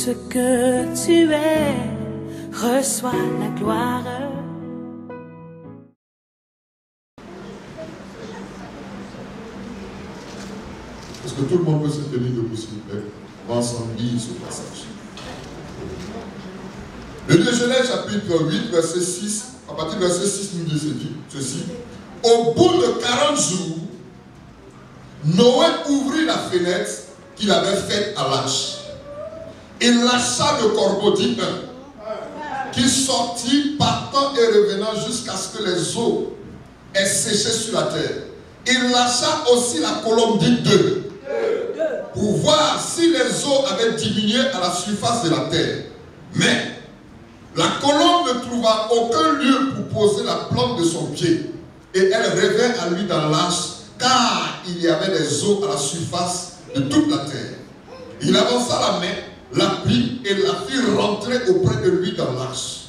ce que tu es, reçois la gloire. Est-ce que tout le monde peut se tenir debout, s'il vous plaît? On va ensemble lire ce passage. Le livre de Genèse, chapitre 8, verset 6, à partir du verset 6, nous dit ceci. Au bout de 40 jours, Noé ouvrit la fenêtre qu'il avait faite à l'arche. Il lâcha le corbeau, dit un, qui sortit partant et revenant jusqu'à ce que les eaux aient séché sur la terre. Il lâcha aussi la colombe, dit deux, pour voir si les eaux avaient diminué à la surface de la terre. Mais la colombe ne trouva aucun lieu pour poser la plante de son pied. Et elle revint à lui dans l'arche, car il y avait des eaux à la surface de toute la terre. Il avança la main, la prit et la fit rentrer auprès de lui dans l'arche.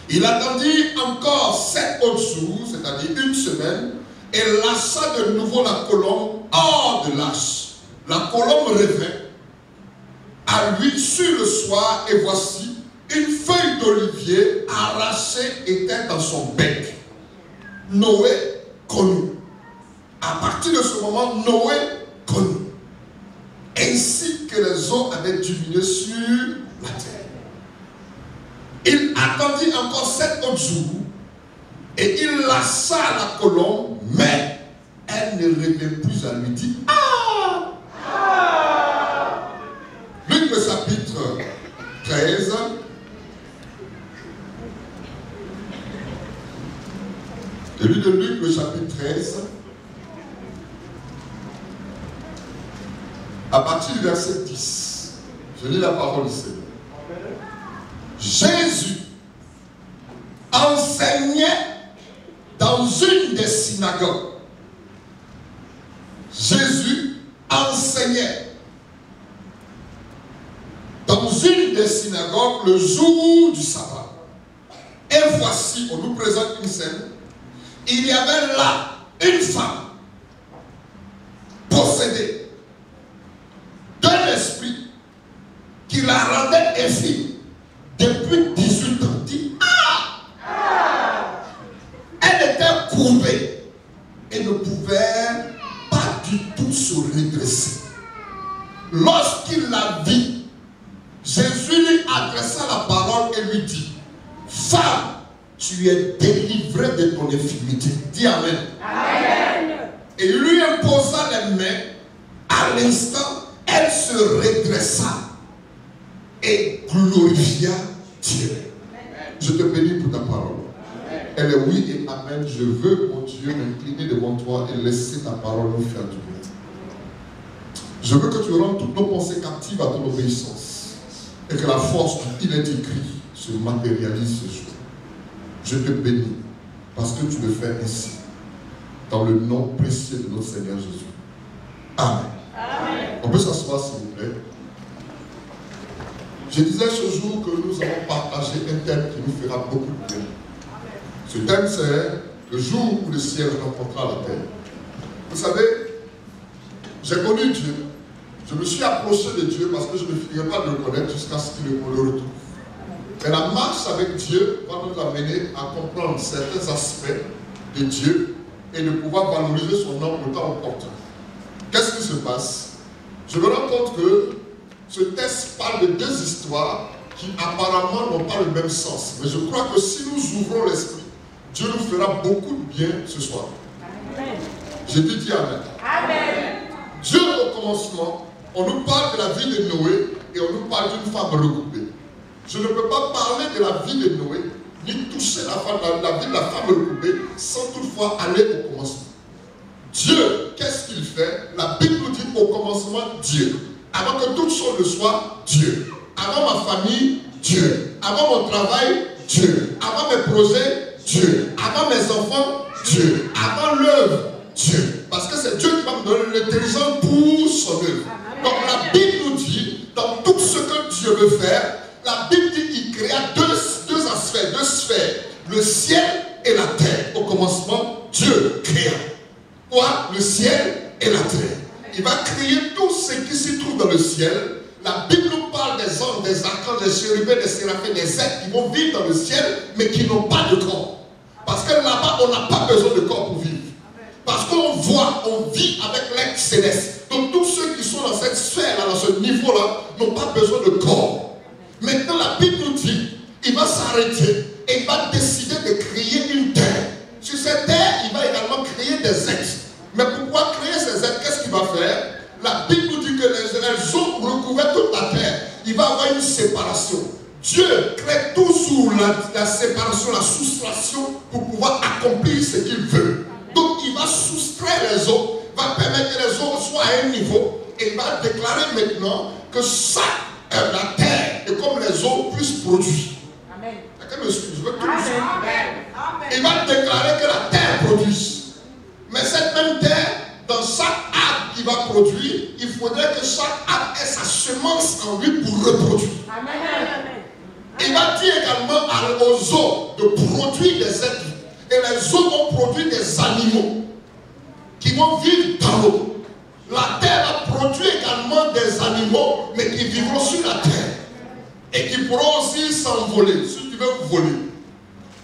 Il attendit encore 7 autres jours, c'est-à-dire une semaine, et lâcha de nouveau la colombe hors de l'arche. La colombe revint à lui sur le soir, et voici, une feuille d'olivier arrachée était dans son bec. Noé connut. À partir de ce moment, Noé connut. Ainsi que les eaux avaient diminué sur la terre. Il attendit encore 7 autres jours et il lâcha la colombe, mais elle ne revint plus à lui dire ah! Luc le chapitre 13. Le livre de Luc, le chapitre 13, à partir du verset 10, je lis la parole du Seigneur. Jésus enseignait dans une des synagogues. Jésus enseignait dans une des synagogues le jour du sabbat. Et voici, on nous présente une scène. Il y avait là une femme possédée d'un esprit qui la rendait infime depuis 18 ans. Dit elle était courbée et ne pouvait pas du tout se redresser. Lorsqu'il la vit, Jésus lui adressa la parole et lui dit: femme, tu es délivré de ton infirmité. Dis amen. Amen. Et il lui imposa les mains. À l'instant, elle se redressa et glorifia Dieu. Amen. Je te bénis pour ta parole. Amen. Elle est oui et amen. Je veux, mon Dieu, m'incliner devant toi et laisser ta parole nous faire du bien. Je veux que tu rendes toutes nos pensées captives à ton obéissance et que la force qu'il est écrit se matérialise ce jour. Je te bénis parce que tu le fais ainsi. Dans le nom précieux de notre Seigneur Jésus. Amen. Amen. On peut s'asseoir s'il vous plaît. Je disais ce jour que nous allons partager un thème qui nous fera beaucoup de bien. Ce thème c'est le jour où le ciel rencontrera la terre. Vous savez, j'ai connu Dieu. Je me suis approché de Dieu parce que je ne finirais pas de le connaître jusqu'à ce qu'il me le retrouve. Mais la marche avec Dieu va nous amener à comprendre certains aspects de Dieu et de pouvoir valoriser son nom le temps opportun. Qu'est-ce qui se passe? Je me rends compte que ce texte parle de deux histoires qui apparemment n'ont pas le même sens. Mais je crois que si nous ouvrons l'esprit, Dieu nous fera beaucoup de bien ce soir. Amen. J'ai dit amen. Amen. Dieu au commencement, on nous parle de la vie de Noé et on nous parle d'une femme regroupée. Je ne peux pas parler de la vie de Noé, ni toucher la vie de la femme regroupée, sans toutefois aller au commencement. Dieu, qu'est-ce qu'il fait? La Bible nous dit au commencement Dieu. Avant que toute chose ne soit Dieu. Avant ma famille, Dieu. Avant mon travail, Dieu. Avant mes projets, Dieu. Avant mes enfants, Dieu. Avant l'œuvre, Dieu. Parce que c'est Dieu qui va me donner l'intelligence pour son œuvre. Donc la Bible nous dit, dans tout ce que Dieu veut faire, la Bible dit qu'il créa deux aspects, deux sphères. Le ciel et la terre. Au commencement, Dieu créa. Quoi? Le ciel et la terre. Il va créer tout ce qui s'y trouve dans le ciel. La Bible nous parle des des anges, des archanges, des chérubins, des séraphins, des êtres qui vont vivre dans le ciel, mais qui n'ont pas de corps. Parce que là-bas, on n'a pas besoin de corps pour vivre. Parce qu'on voit, on vit avec l'être céleste. Donc tous ceux qui sont dans cette sphère-là, dans ce niveau-là, n'ont pas besoin de corps. Maintenant, la Bible nous dit, il va s'arrêter et il va décider de créer une terre. Sur cette terre, il va également créer des êtres. Mais pourquoi créer ces êtres? Qu'est-ce qu'il va faire? La Bible nous dit que les eaux recouvrent toute la terre. Il va y avoir une séparation. Dieu crée tout sous la séparation, la soustraction pour pouvoir accomplir ce qu'il veut. Donc il va soustraire les eaux, va permettre que les eaux soient à un niveau et il va déclarer maintenant que la terre est comme les eaux puissent produire. Amen. Quelqu'un me suit, je veux que tout le monde. Il va déclarer que la terre produise. Mais cette même terre, dans chaque arbre qui va produire, il faudrait que chaque arbre ait sa semence en lui pour reproduire. Amen. Il va dire également aux eaux de produire des êtres. Et les eaux vont produire des animaux qui vont vivre dans l'eau. La terre va produire également des animaux, mais qui vivront sur la terre. Et qui pourront aussi s'envoler, si tu veux voler.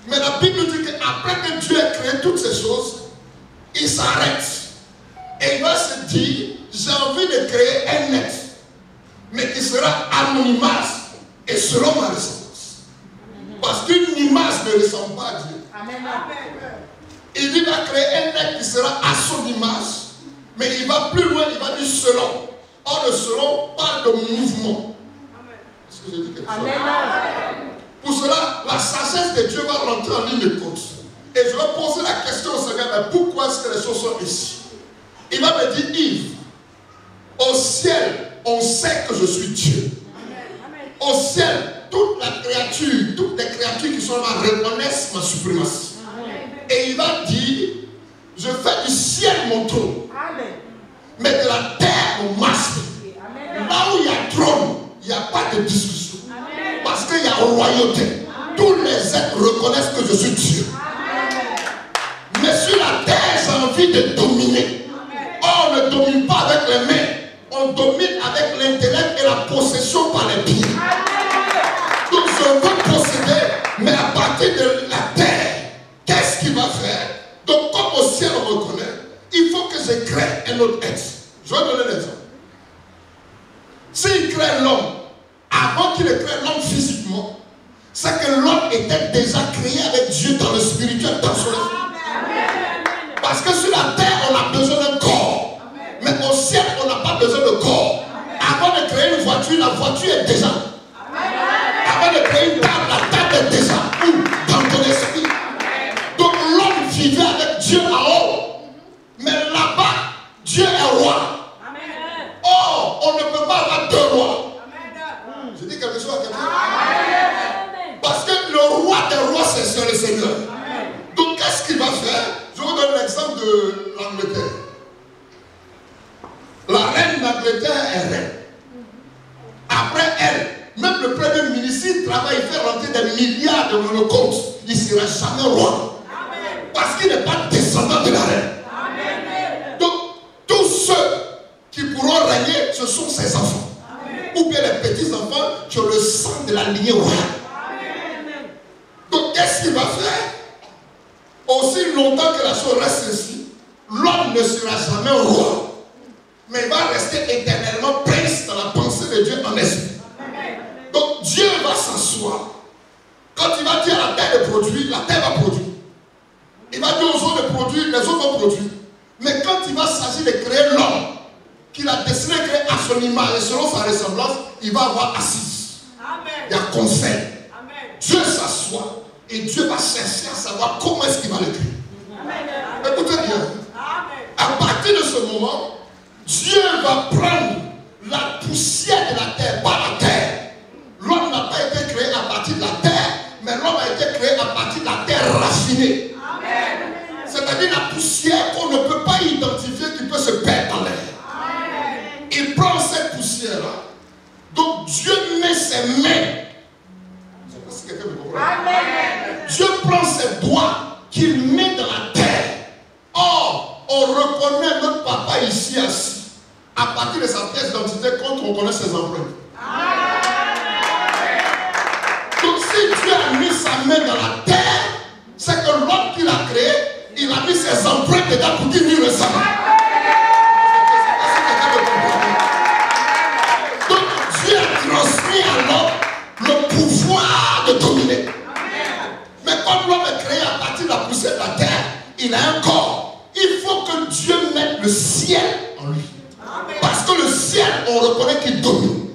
Mais la Bible nous dit qu'après que Dieu ait créé toutes ces choses, il s'arrête. Et il va se dire, j'ai envie de créer un être, mais qui sera à mon image et selon ma ressemblance. Parce qu'une image ne ressemble pas à Dieu. Amen. Il dit qu'il va créer un être qui sera à son image, mais il va plus loin, il va dire selon. Or, le selon parle de mouvement. Est-ce que j'ai dit quelque chose? Amen. Pour cela, la sagesse de Dieu va rentrer en ligne de compte. Et je vais poser la question au Seigneur, mais pourquoi est-ce que les choses sont ici? Il va me dire, Yves, au ciel, on sait que je suis Dieu. Amen. Au ciel, toutes les créatures qui sont là reconnaissent ma suprématie. Amen. Et il va dire, je fais du ciel mon trône, amen, mais de la terre mon masque. Amen. Là où il y a trône, il n'y a pas de discussion. Amen. Parce qu'il y a royauté. Amen. Tous les êtres reconnaissent que je suis Dieu. Amen. Mais sur la terre, j'ai envie de dominer. Amen. On ne domine pas avec les mains. On domine avec l'intellect et la possession par les pieds. Amen. Donc je veux posséder, mais à partir de la terre, qu'est-ce qu'il va faire? Donc comme au ciel on reconnaît, il faut que je crée un autre être. Je vais donner l'exemple. S'il crée l'homme, avant qu'il ne crée l'homme physiquement, c'est que l'homme était déjà créé avec Dieu dans le spirituel, dans son esprit. Parce que sur la terre, on a besoin d'un corps. Mais au ciel, on n'a pas besoin de corps. Avant de créer une voiture, la voiture est déjà. Avant de créer une table, la table est déjà. Où? Dans ton esprit. Donc l'homme vivait avec Dieu en haut. Mais là-bas, Dieu est roi. Or, on ne peut pas avoir deux rois. Je dis quelque chose à quelqu'un. Parce que le roi des rois, c'est le Seigneur. Amen. Donc, qu'est-ce qu'il va faire? Je vous donne l'exemple de l'Angleterre. La reine d'Angleterre est reine. Après elle, même le premier ministre, il travaille, il fait rentrer des milliards dans le compte. Il ne sera jamais roi. Amen. Parce qu'il n'est pas descendant de la reine. Amen. Donc, tous ceux qui pourront régner, ce sont ses enfants. Amen. Ou bien les petits-enfants qui ont le sang de la lignée royale. Donc, qu'est-ce qu'il va faire? Aussi longtemps que la chose reste ainsi, l'homme ne sera jamais roi. Mais il va rester éternellement prince dans la pensée de Dieu en esprit. Donc, Dieu va s'asseoir. Quand il va dire à la terre de produire, la terre va produire. Il va dire aux eaux de produire, les eaux vont produire. Mais quand il va s'agir de créer l'homme, qu'il a décidé de créer à son image et selon sa ressemblance, il va avoir assise. Il y a conseil. Dieu s'assoit et Dieu va chercher à savoir comment est-ce qu'il va le créer. Écoutez bien. À partir de ce moment, Dieu va prendre la poussière de la terre, pas la terre. L'homme n'a pas été créé à partir de la terre, mais l'homme a été créé à partir de la terre raffinée. C'est-à-dire la poussière qu'on ne peut pas identifier, qui peut se perdre dans l'air. Il prend cette poussière-là. Donc Dieu met ses mains. Si quelqu'un me comprend. Dieu prend ses doigts qu'il met dans la terre. Or, on reconnaît notre papa ici assis à partir de sa pièce d'identité quand on connaît ses empreintes. main dans la terre, c'est que l'homme qui l'a créé, il a mis ses empreintes dedans pour qu'il lui ressemble. Donc Dieu a transmis à l'homme le pouvoir de dominer. Mais comme l'homme est créé à partir de la poussière de la terre, il a un corps. Il faut que Dieu mette le ciel en lui. Parce que le ciel, on reconnaît qu'il domine.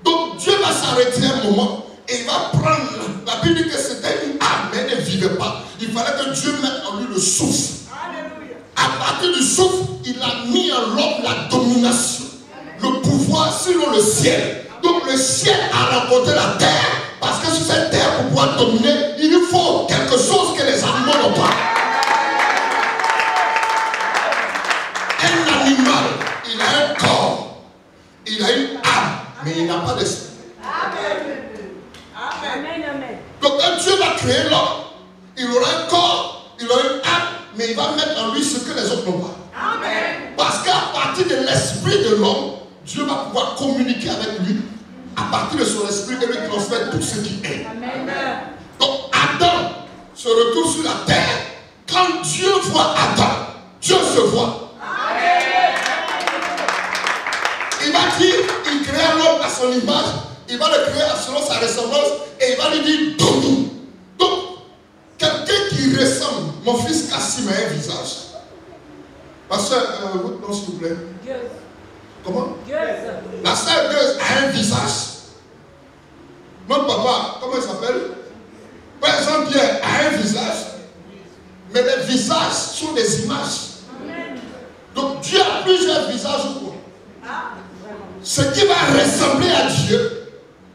Donc Dieu va s'arrêter un moment et il va prendre. La Bible dit que c'était une âme, mais elle ne vivait pas. Il fallait que Dieu mette en lui le souffle. À partir du souffle, il a mis en l'homme la domination, le pouvoir sur le ciel. Donc le ciel a rencontré la terre, parce que sur cette terre, pour pouvoir dominer, il lui faut quelque chose que les animaux n'ont pas. Un animal, il a un corps, il a une âme, mais il n'a pas d'esprit. Donc quand Dieu va créer l'homme, il aura un corps, il aura une âme, mais il va mettre en lui ce que les autres n'ont pas. Parce qu'à partir de l'esprit de l'homme, Dieu va pouvoir communiquer avec lui. À partir de son esprit, il lui transmet tout ce qu'il est. Donc Adam se retrouve sur la terre. Quand Dieu voit Adam, Dieu se voit. Il va dire, il crée l'homme à son image, il va le créer selon sa ressemblance et il va lui dire domine. Donc, quelqu'un qui ressemble, mon fils Kassim a un visage. Pasteur, votre nom s'il vous plaît. Comment? La sœur Gueuse a un visage. Notre papa, comment il s'appelle? Père Jean-Pierre a un visage. Mais les visages sont des images. Donc Dieu a plusieurs visages ou quoi? Ce qui va ressembler à Dieu,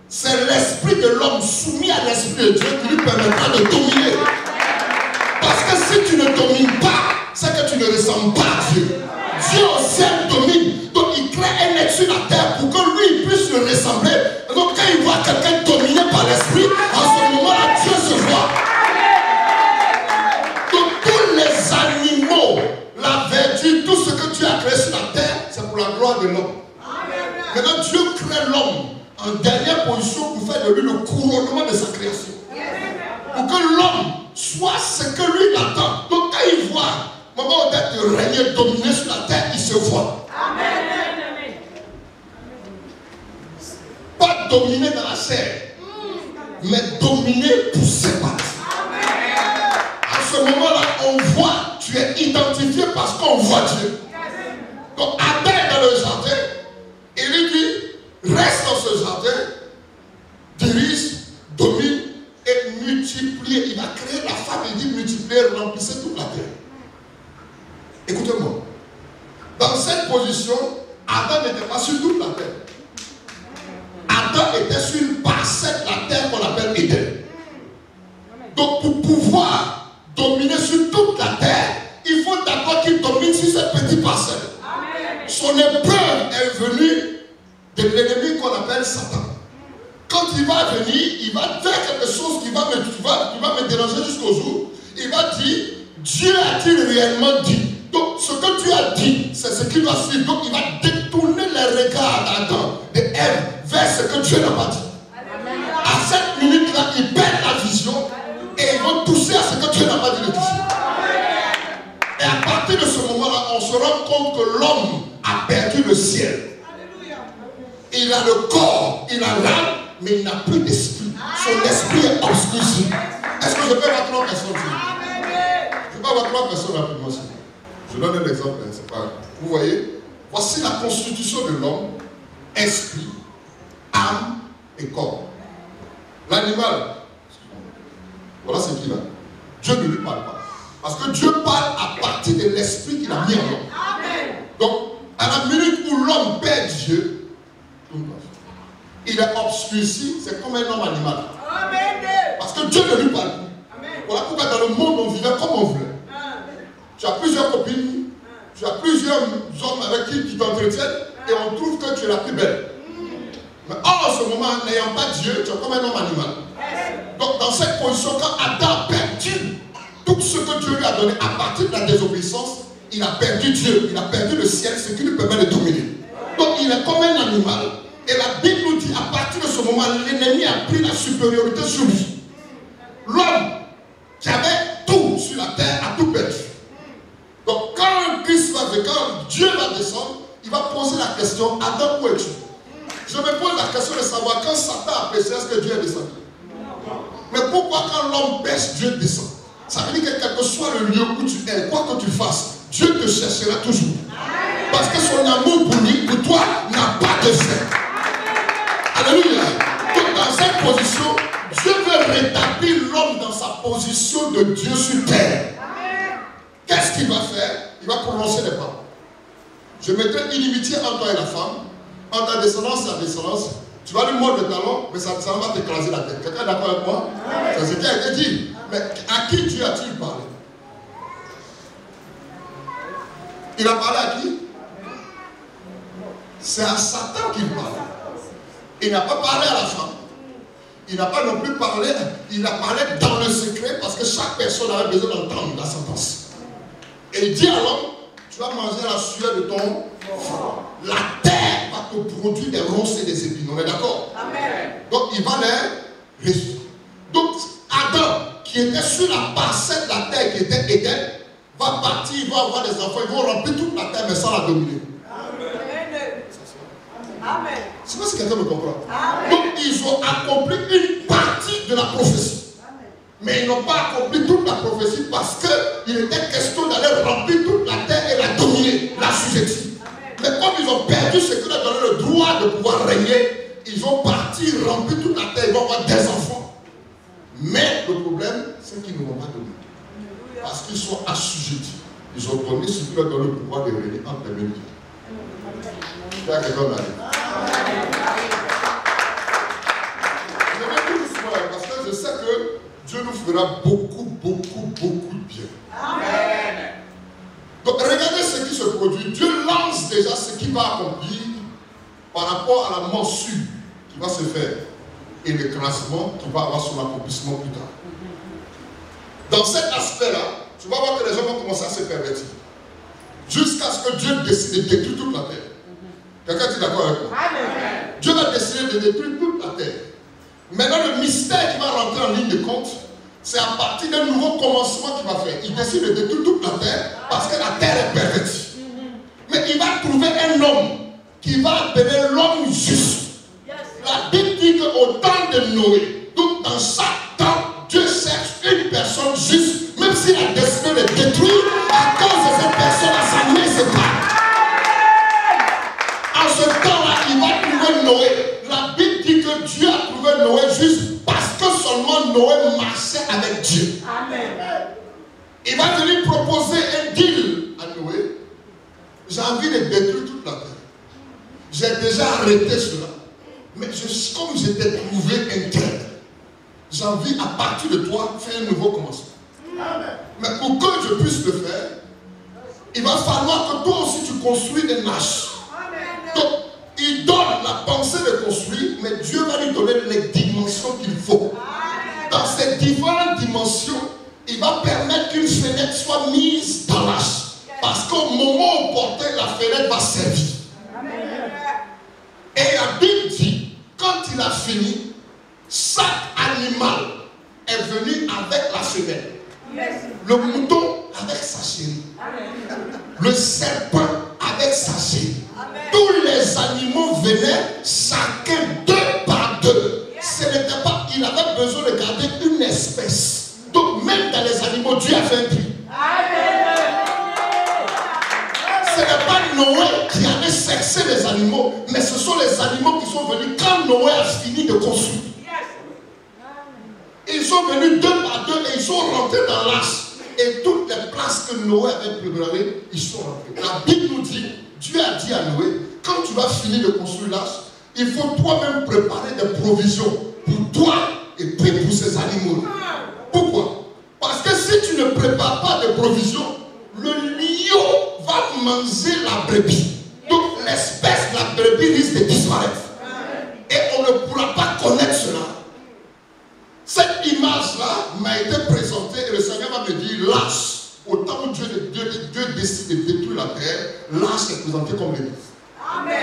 c'est l'esprit de l'homme soumis à l'esprit de Dieu qui lui permettra de dominer. Parce que si tu ne domines pas, c'est que tu ne ressembles pas à Dieu. Dieu au ciel domine. Donc il crée un être sur la terre pour que lui puisse le ressembler. Donc quand il voit quelqu'un dominé par l'esprit, en ce moment-là, Dieu se voit. Donc tous les animaux, la vertu, tout ce que tu as créé sur la terre, c'est pour la gloire de l'homme. Maintenant Dieu crée l'homme en dernière position pour faire de lui le couronnement de sa création. Pour que l'homme soit ce que lui attend. Donc quand il voit moment où d'être régner, dominer sur la terre, il se voit. Amen. Pas dominer dans la chair, mais dominer pour ses pattes. À ce moment-là, on voit, tu es identifié parce qu'on voit Dieu. Donc Adam est dans le jardin, et lui dit, reste dans ce jardin, dirige, domine et multiplie. Il va créer la femme, il dit multiplier, remplissez toute la terre. Écoutez-moi. Dans cette position, Adam n'était pas sur toute la terre. Adam était sur une parcelle de la terre qu'on appelle Éden. Donc pour pouvoir dominer sur toute la terre, il faut d'abord qu'il domine sur cette petite parcelle. Son épreuve est venue de l'ennemi qu'on appelle Satan. Quand il va venir, il va faire quelque chose qui va me déranger jusqu'au jour. Il va dire, Dieu a-t-il réellement dit? Donc ce que tu as dit, c'est ce qui va suivre. Donc il va détourner les regards d'Adam, d'Ève, vers ce que Dieu n'a pas dit. À cette minute-là, ils perdent la vision et ils vont toucher à ce que Dieu n'a pas dit de toucher. Et à partir de ce moment-là, on se rend compte que l'homme a perdu le ciel. Il a le corps, il a l'âme, mais il n'a plus d'esprit. Son esprit est obscurci. Est-ce que je peux avoir 3 personnes? Je peux avoir 3 personnes rapidement. Je donne un exemple, c'est pas grave. Vous voyez, voici la constitution de l'homme: esprit, âme et corps. L'animal, voilà ce qu'il a. Dieu ne lui parle pas. Parce que Dieu parle à partir de l'esprit qu'il a mis en l'homme. Donc, à la minute où l'homme perd Dieu, il est obscurci, c'est comme un homme animal. Parce que Dieu ne lui parle plus. Voilà pourquoi dans le monde on vivait comme on voulait. Tu as plusieurs copines, tu as plusieurs hommes avec qui tu t'entretiennent et on trouve que tu es la plus belle. Mais en ce moment, n'ayant pas Dieu, tu es comme un homme animal. Donc dans cette position, quand Adam a perdu tout ce que Dieu lui a donné à partir de la désobéissance, il a perdu Dieu, il a perdu le ciel, ce qui lui permet de dominer. Donc il est comme un animal. Et la Bible nous dit, à partir de ce moment, l'ennemi a pris la supériorité sur lui. l'homme qui avait tout sur la terre a tout perdu. Donc quand Christ va venir, quand Dieu va descendre, il va poser la question, Adam, où es-tu? Je me pose la question de savoir, quand Satan a péché, est-ce que Dieu est descendu? Mais pourquoi quand l'homme pêche, Dieu descend? Ça veut dire que quel que soit le lieu où tu es, quoi que tu fasses, Dieu te cherchera toujours. Parce que son amour pour lui, pour toi, n'a pas de fin. Alléluia. Donc dans cette position, Dieu veut rétablir l'homme dans sa position de Dieu sur terre. Qu'est-ce qu'il va faire? Il va prononcer les paroles. Je mettrai inimitié entre toi et la femme, entre ta descendance et la descendance. Tu vas lui mordre le talon, mais ça va t'écraser la tête. Quelqu'un est d'accord avec moi? C'est ce qui a été dit. Mais à qui Dieu a-t-il parlé? Il a parlé à qui? C'est à Satan qu'il parle. Il n'a pas parlé à la femme. Il n'a pas non plus parlé, il a parlé dans le secret parce que chaque personne avait besoin d'entendre la sentence. Et il dit à l'homme, tu vas manger la sueur de ton front. La terre va te produire des ronces et des épines. On est d'accord? Donc il va les résoudre. Donc Adam, qui était sur la parcelle de la terre qui était Éden, va partir, il va avoir des enfants, ils vont remplir toute la terre mais sans la dominer. Amen. C'est pas si quelqu'un me comprend. Donc ils ont accompli une partie de la prophétie. Mais ils n'ont pas accompli toute la prophétie parce qu'il était question d'aller remplir toute la terre et la dominer, la sujetir. Mais comme ils ont perdu ce qui leur donnait le droit de pouvoir régner, ils ont parti remplir toute la terre, ils vont avoir des enfants. Mais le problème, c'est qu'ils ne vont pas dominer. Parce qu'ils sont assujettis. Ils ont donné ce qui leur donne le pouvoir de régner entre les mains. Je vais quelqu'un là. Je vais tout doucement parce que je sais que Dieu nous fera beaucoup de bien. Amen. Donc regardez ce qui se produit. Dieu lance déjà ce qui va accomplir par rapport à la morsure qui va se faire et l'écrasement qui va avoir son accomplissement plus tard. Dans cet aspect-là, tu vas voir que les gens vont commencer à se pervertir. Jusqu'à ce que Dieu décide de détruire toute la terre. Quelqu'un est d'accord avec moi? Amen. Dieu va décider de détruire toute la terre. Maintenant, le mystère qui va rentrer en ligne de compte, c'est à partir d'un nouveau commencement qu'il va faire. Il décide de détruire toute la terre parce que la terre est pervertie. Mais il va trouver un homme qui va appeler l'homme juste. La Bible dit qu'au temps de Noé, donc dans chaque temps, Dieu cherche une personne juste, même s'il a décidé de détruire à cause de cette personne à sa main se parle. En ce temps-là, il va trouver Noé. La Bible dit que Dieu a trouvé Noé juste parce que seulement Noé marchait avec Dieu. Amen. Il va venir proposer un deal à Noé. J'ai envie de détruire toute la terre. J'ai déjà arrêté cela. Mais comme je t'ai trouvé un terre, j'ai envie à partir de toi faire un nouveau commencement. Amen. Mais pour que je puisse le faire, il va falloir que toi aussi tu construis une marche. Donc, il donne la pensée de construire, mais Dieu va lui donner les dimensions qu'il faut. Dans ces différentes dimensions, il va permettre qu'une fenêtre soit mise dans l'arche. Parce qu'au moment opportun, la fenêtre va servir. Et la Bible dit, quand il a fini, chaque animal est venu avec la fenêtre. Le mouton avec sa chérie. Le serpent avec sa chérie. Tous les animaux venaient, chacun deux par deux. Ce n'était pas, il avait besoin de garder une espèce. Donc même dans les animaux, Dieu a fait un tri. Ce n'est pas Noé qui avait sexé les animaux, mais ce sont les animaux qui sont venus quand Noé a fini de construire. Ils sont venus deux par deux et ils sont rentrés dans l'arche. Et toutes les places que Noé avait préparées, ils sont rentrés. La Bible nous dit, Dieu a dit à Noé, quand tu vas finir de construire l'arche, il faut toi-même préparer des provisions pour toi et puis pour ces animaux. Pourquoi? Parce que si tu ne prépares pas de provisions, le lion va manger la brebis. Donc l'espèce de la brebis risque de disparaître. Et on ne pourra pas connaître cela. Cette image-là m'a été présentée et le Seigneur va me dire, l'arche, au temps où Dieu décide de détruire la terre, l'arche est présentée comme l'église. Amen.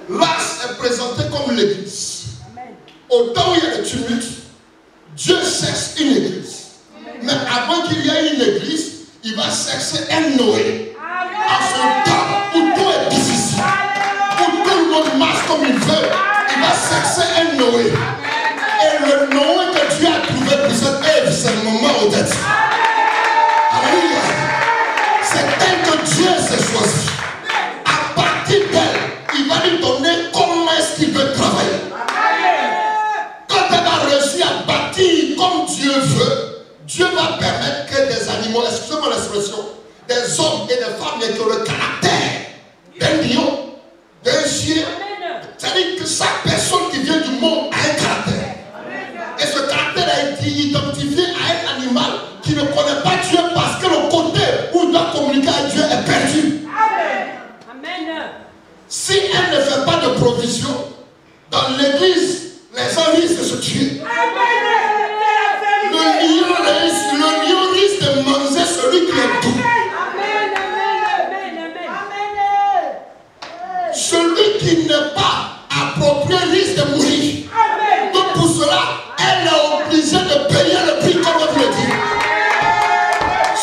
L'arche est présentée comme l'église. au temps où il y a des tumultes, Dieu cherche une église. Mais avant qu'il y ait une église, il va chercher un Noé. À ce temps où tout est difficile, où tout le monde marche comme il veut, il va chercher un Noé. Et le Noé que Dieu a trouvé pour cette œuvre, c'est le moment Odette. Alléluia. C'est elle que Dieu s'est choisi. À partir d'elle, il va lui donner comment est-ce qu'il veut travailler. Quand elle a réussi à bâtir comme Dieu veut, Dieu va permettre que des animaux, excusez-moi l'expression, des hommes et des femmes qui ont le caractère d'un lion, d'un chien. C'est-à-dire que chaque personne qui vient du monde a un caractère. Et ce caractère a été identifié à un animal qui ne connaît pas Dieu parce que le côté où il doit communiquer avec Dieu est perdu. Amen. Si elle ne fait pas de provision, dans l'église, les gens risquent de se tuer. Le lion risque de manger celui qui est doux. Celui qui n'est pas approprié risque de mourir. Donc pour cela, elle est obligée de payer le prix comme on le dit.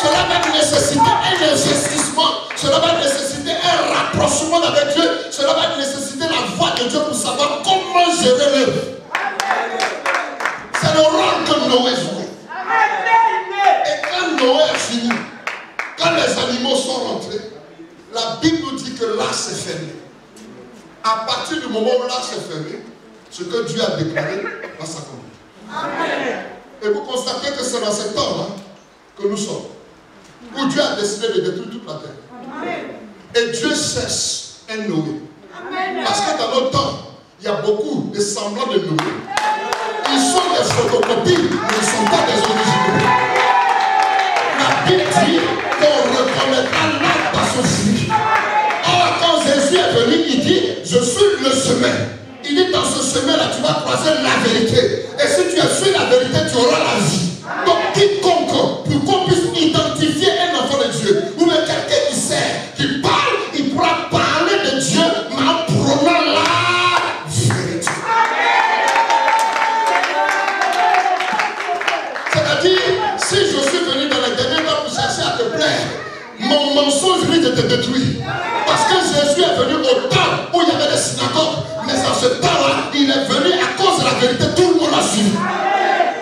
Cela va nécessiter un investissement. Cela va nécessiter un rapprochement avec Dieu. Cela va nécessiter la voix de Dieu pour savoir comment gérer l'œuvre. C'est le rôle que Noé joue. Et quand Noé a fini, quand les animaux sont rentrés, la Bible nous dit que l'arche s'est fermée. À partir du moment où l'arche s'est fermée, ce que Dieu a déclaré va s'accomplir. Et vous constatez que c'est dans ce temps-là que nous sommes, où Dieu a décidé de détruire toute la terre. Et Dieu cherche un Noé. Parce que dans notre temps, il y a beaucoup de semblants de Noé. Ils sont des photocopies, mais ils ne sont pas des originaux. La Bible dit qu'on reconnaîtra l'arbre par son fruit. Or, quand Jésus est venu, il dit, je suis le chemin. Il dit, dans ce chemin-là, tu vas croiser la vérité. Et si tu as su la vérité, tu auras la vie. Donc, quiconque, pour qu'on puisse identifier un enfant de Dieu, ou même quelqu'un qui sait, qui parle, il pourra parler de Dieu, mais en prenant la vérité. C'est-à-dire, si je suis venu dans les derniers temps pour chercher à te plaire, mon mensonge risque de te détruire. Parce que Jésus est venu au temps où il y avait des synagogues, mais dans ce temps-là, il est venu à cause de la vérité, tout le monde a suivi.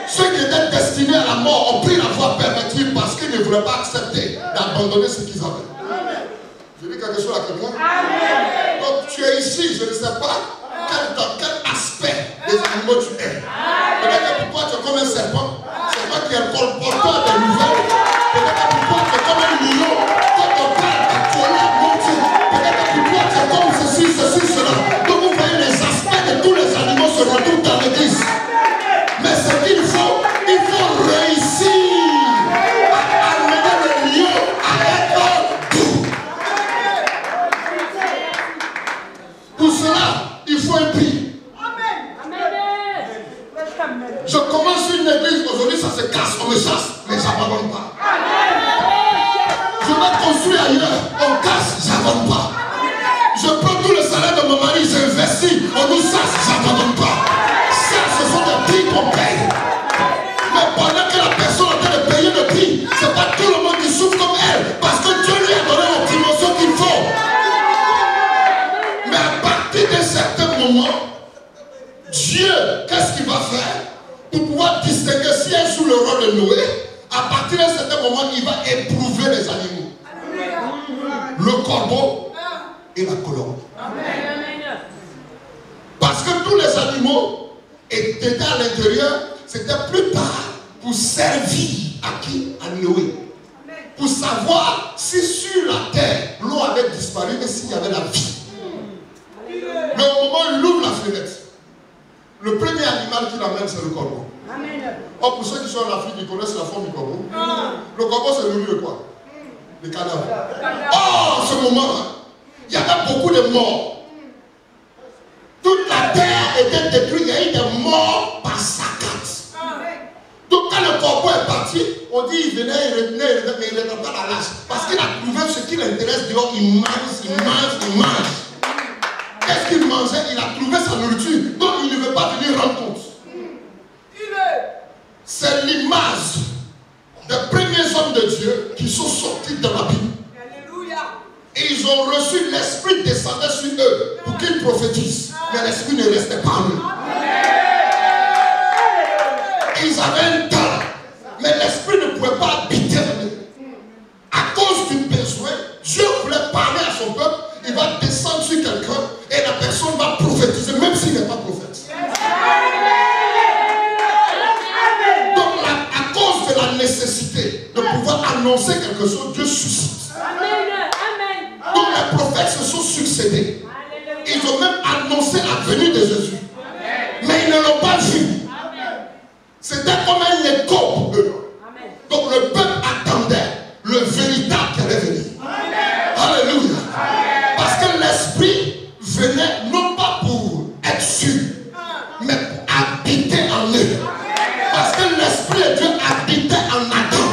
Ceux qui étaient destinés à la mort ont pris la voie perpétue parce qu'ils ne voulaient pas accepter d'abandonner ce qu'ils avaient. Je dis quelque chose à quelqu'un. Donc tu es ici, je ne sais pas dans quel aspect des animaux tu es. Peut-être que pour toi tu es comme un serpent. C'est toi qui es le colporteur des nouvelles. Peut-être que pour toi tu es comme un lion. Quand on parle de colère, mon Dieu. Peut-être que pour toi tu es comme ceci, cela. Donc vous voyez les aspects de tous les animaux se retrouvent dans l'église. Mais ce qu'il faut, il faut réussir à amener le lion à être doux. Pour cela, il faut un prix. Je commence une église, aujourd'hui ça se casse, on me chasse, mais je n'abandonne pas. Je vais construire ailleurs, on casse, je n'abandonne pas. Je prends tout le salaire de mon mari, j'investis, on nous chasse, je n'abandonne pas. Ça, ce sont des prix qu'on paye. Mais pendant que la personne est en train de payer le prix, ce n'est pas tout le monde qui souffre comme elle, parce que Dieu lui a donné la dimension qu'il faut. Mais à partir d'un certain moment, Dieu, qu'est-ce qu'il va faire pour pouvoir distinguer si elle joue le rôle de Noé? À partir d'un certain moment, il va éprouver les animaux. Le corbeau et la colombe. Parce que tous les animaux étaient à l'intérieur, c'était plus tard pour servir à qui? À Noé. Pour savoir si sur la terre, l'eau avait disparu et s'il y avait la vie. Mais au moment où il ouvre la fenêtre, le premier animal qu'il amène, c'est le corbeau. Or, pour ceux qui sont en Afrique, ils connaissent la forme du corbeau. Le corbeau, c'est nourri de quoi? Des cadavres. Or, en ce moment-là, il y avait beaucoup de morts. Toute la terre était détruite, il y a eu des morts par saccades. Donc quand le corbeau est parti, on dit il venait, il revenait, mais il ne rentre pas dans l'âge. Parce qu'il a trouvé ce qui l'intéresse dehors, il mange. Qu'est-ce qu'il mangeait? Il a trouvé sa nourriture. Donc il ne veut pas venir rendre compte. c'est l'image des premiers hommes de Dieu qui sont sortis de la Bible. Et ils ont reçu, l'Esprit descendait sur eux pour qu'ils prophétisent. Mais l'Esprit ne restait pas en eux. Ils avaient un talent, mais l'Esprit ne pouvait pas habiter en eux. À cause du besoin, Dieu voulait parler à son peuple. Il va descendre sur quelqu'un et la personne va prophétiser, même s'il n'est pas prophète. Donc, à cause de la nécessité de pouvoir annoncer quelque chose, Dieu suscite. Donc les prophètes se sont succédés. Ils ont même annoncé la venue de Jésus. Mais ils ne l'ont pas vu. C'était comme un écho pour eux. Donc le peuple attendait le véritable qui allait venir. Alléluia. Parce que l'Esprit venait non pas pour être sûr, mais pour habiter en eux. Parce que l'Esprit de Dieu habitait en Adam.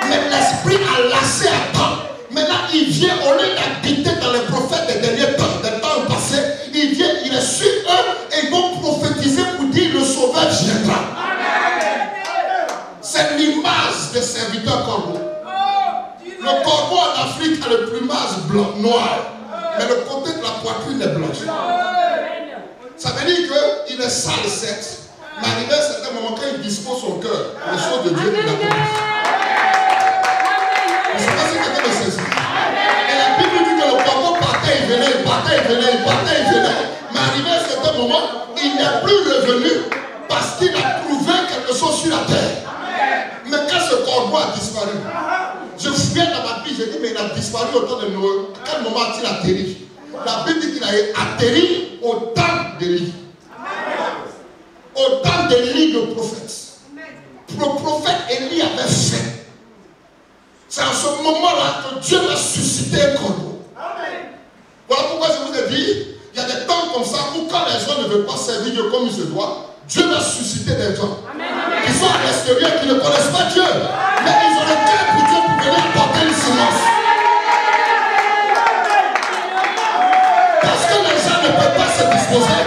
Mais l'Esprit a lassé Adam. Maintenant, il vient, au lieu d'habiter dans les prophètes des derniers temps, des temps passés, il vient, il est sur eux et ils vont prophétiser pour dire le Sauveur viendra. C'est l'image des serviteurs corbeaux. Le corbeau en Afrique a le plumage blanc, noir, mais le côté de la poitrine est blanche. Ça veut dire qu'il est sale, certes, mais arrivé à un certain moment, quand il dispose son cœur, les choses de Dieu, il la connaît. Je ne sais pas si quelqu'un me saisit. Et la Bible dit que le corbeau partait, il venait, il partait, il venait, il partait, il venait. Mais arrivé à un certain moment, il n'est plus revenu parce qu'il a trouvé quelque chose sur la terre. Mais quand ce corbeau a disparu, je me souviens dans ma vie, j'ai dit, mais il a disparu au temps de Noé. À quel moment a-t-il atterri? La Bible dit qu'il a atterri au temps d'Élie. Au temps d'Élie, le prophète. Le prophète Élie avait faim. C'est à ce moment-là que Dieu va susciter un corbeau. Voilà pourquoi je vous ai dit, il y a des temps comme ça où quand les gens ne veulent pas servir Dieu comme il se doit, Dieu va susciter des gens qui sont à l'extérieur, qui ne connaissent pas Dieu, mais ils ont le cœur pour Dieu pour venir apporter une semence. Parce que les gens ne peuvent pas se disposer,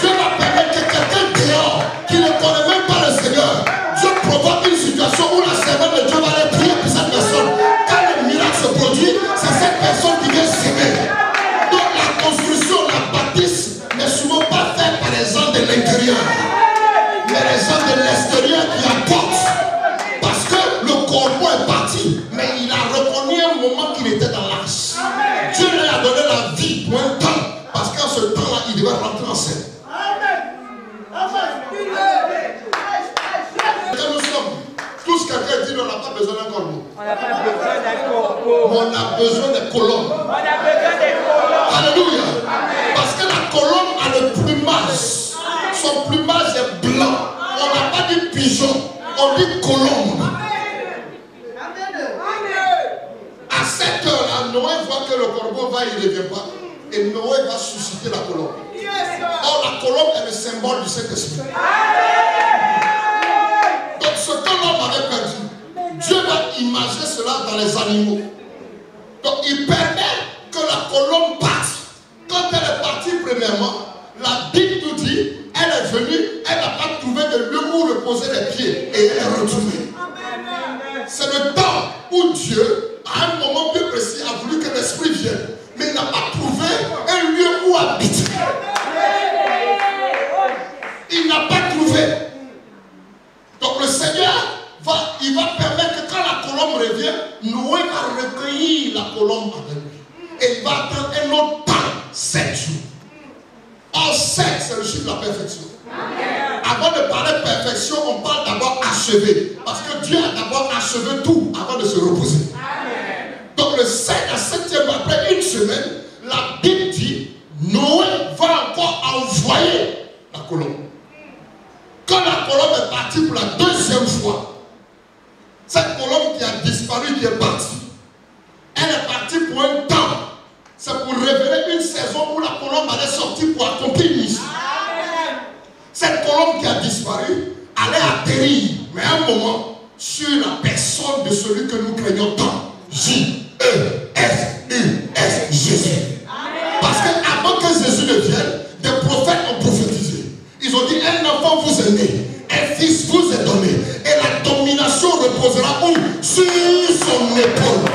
Dieu va permettre que quelqu'un dehors qui ne connaît même pas le Seigneur, Dieu provoque une situation où la servante de Dieu va aller prier pour cette personne. Quand le miracle se produit, c'est cette personne qui vient s'aimer. Donc la construction, la bâtisse n'est souvent pas faite par les gens de l'intérieur, mais les gens de l'extérieur qui apportent. Parce que le corbeau est parti, mais il a reconnu un moment qu'il était dans l'âge. Dieu lui a donné la vie pour un temps, parce qu'en ce temps-là, il devait rentrer en scène. Nous sommes tous, quelqu'un dit on n'a pas besoin d'un corbeau. On n'a pas besoin d'un corbeau. On a besoin des colombes. On a besoin des colombes. Alléluia. Parce que la colombe a le plumage. Son plumage est blanc. On n'a pas dit pigeon, on dit colombe. À cette heure-là, Noé voit que le corbeau va, il ne revient pas. Et Noé va susciter la colombe. Or, la colombe est le symbole du Saint-Esprit. Donc, ce que l'homme avait perdu, Dieu va imager cela dans les animaux. Donc, il permet que la colombe parte. Quand elle est partie, premièrement, la Bible nous dit, elle est venue, elle n'a pas trouvé de lieu où reposer les pieds. Et elle est retournée. C'est le temps où Dieu, à un moment bien précis, a voulu que l'Esprit vienne. Mais il n'a pas trouvé un lieu où habiter. Il n'a pas trouvé. Donc le Seigneur il va permettre que quand la colombe revient, Noé va recueillir la colombe avec lui. Et il va attendre un autre temps, 7 jours. Or 7, c'est le chiffre de la perfection. Avant de parler de perfection, on parle d'abord achevé. Parce que Dieu a d'abord achevé tout avant de se reposer. Donc le 7, la 7e, après une semaine, la Bible dit, Noé va encore envoyer la colombe. Quand la colombe est partie pour la 2e fois, cette colombe qui a disparu, qui est partie, elle est partie pour un temps. C'est pour révéler une saison où la colombe allait sortir pour accomplir une mission. Cette colombe qui a disparu allait atterrir, mais à un moment, sur la personne de celui que nous craignons tant. J-E-S-U-S, Jésus. Parce qu'avant que Jésus ne vienne, des prophètes ont prophétisé. Ils ont dit, un enfant vous est né, un fils vous est donné, et la posera où? Sur son épaule.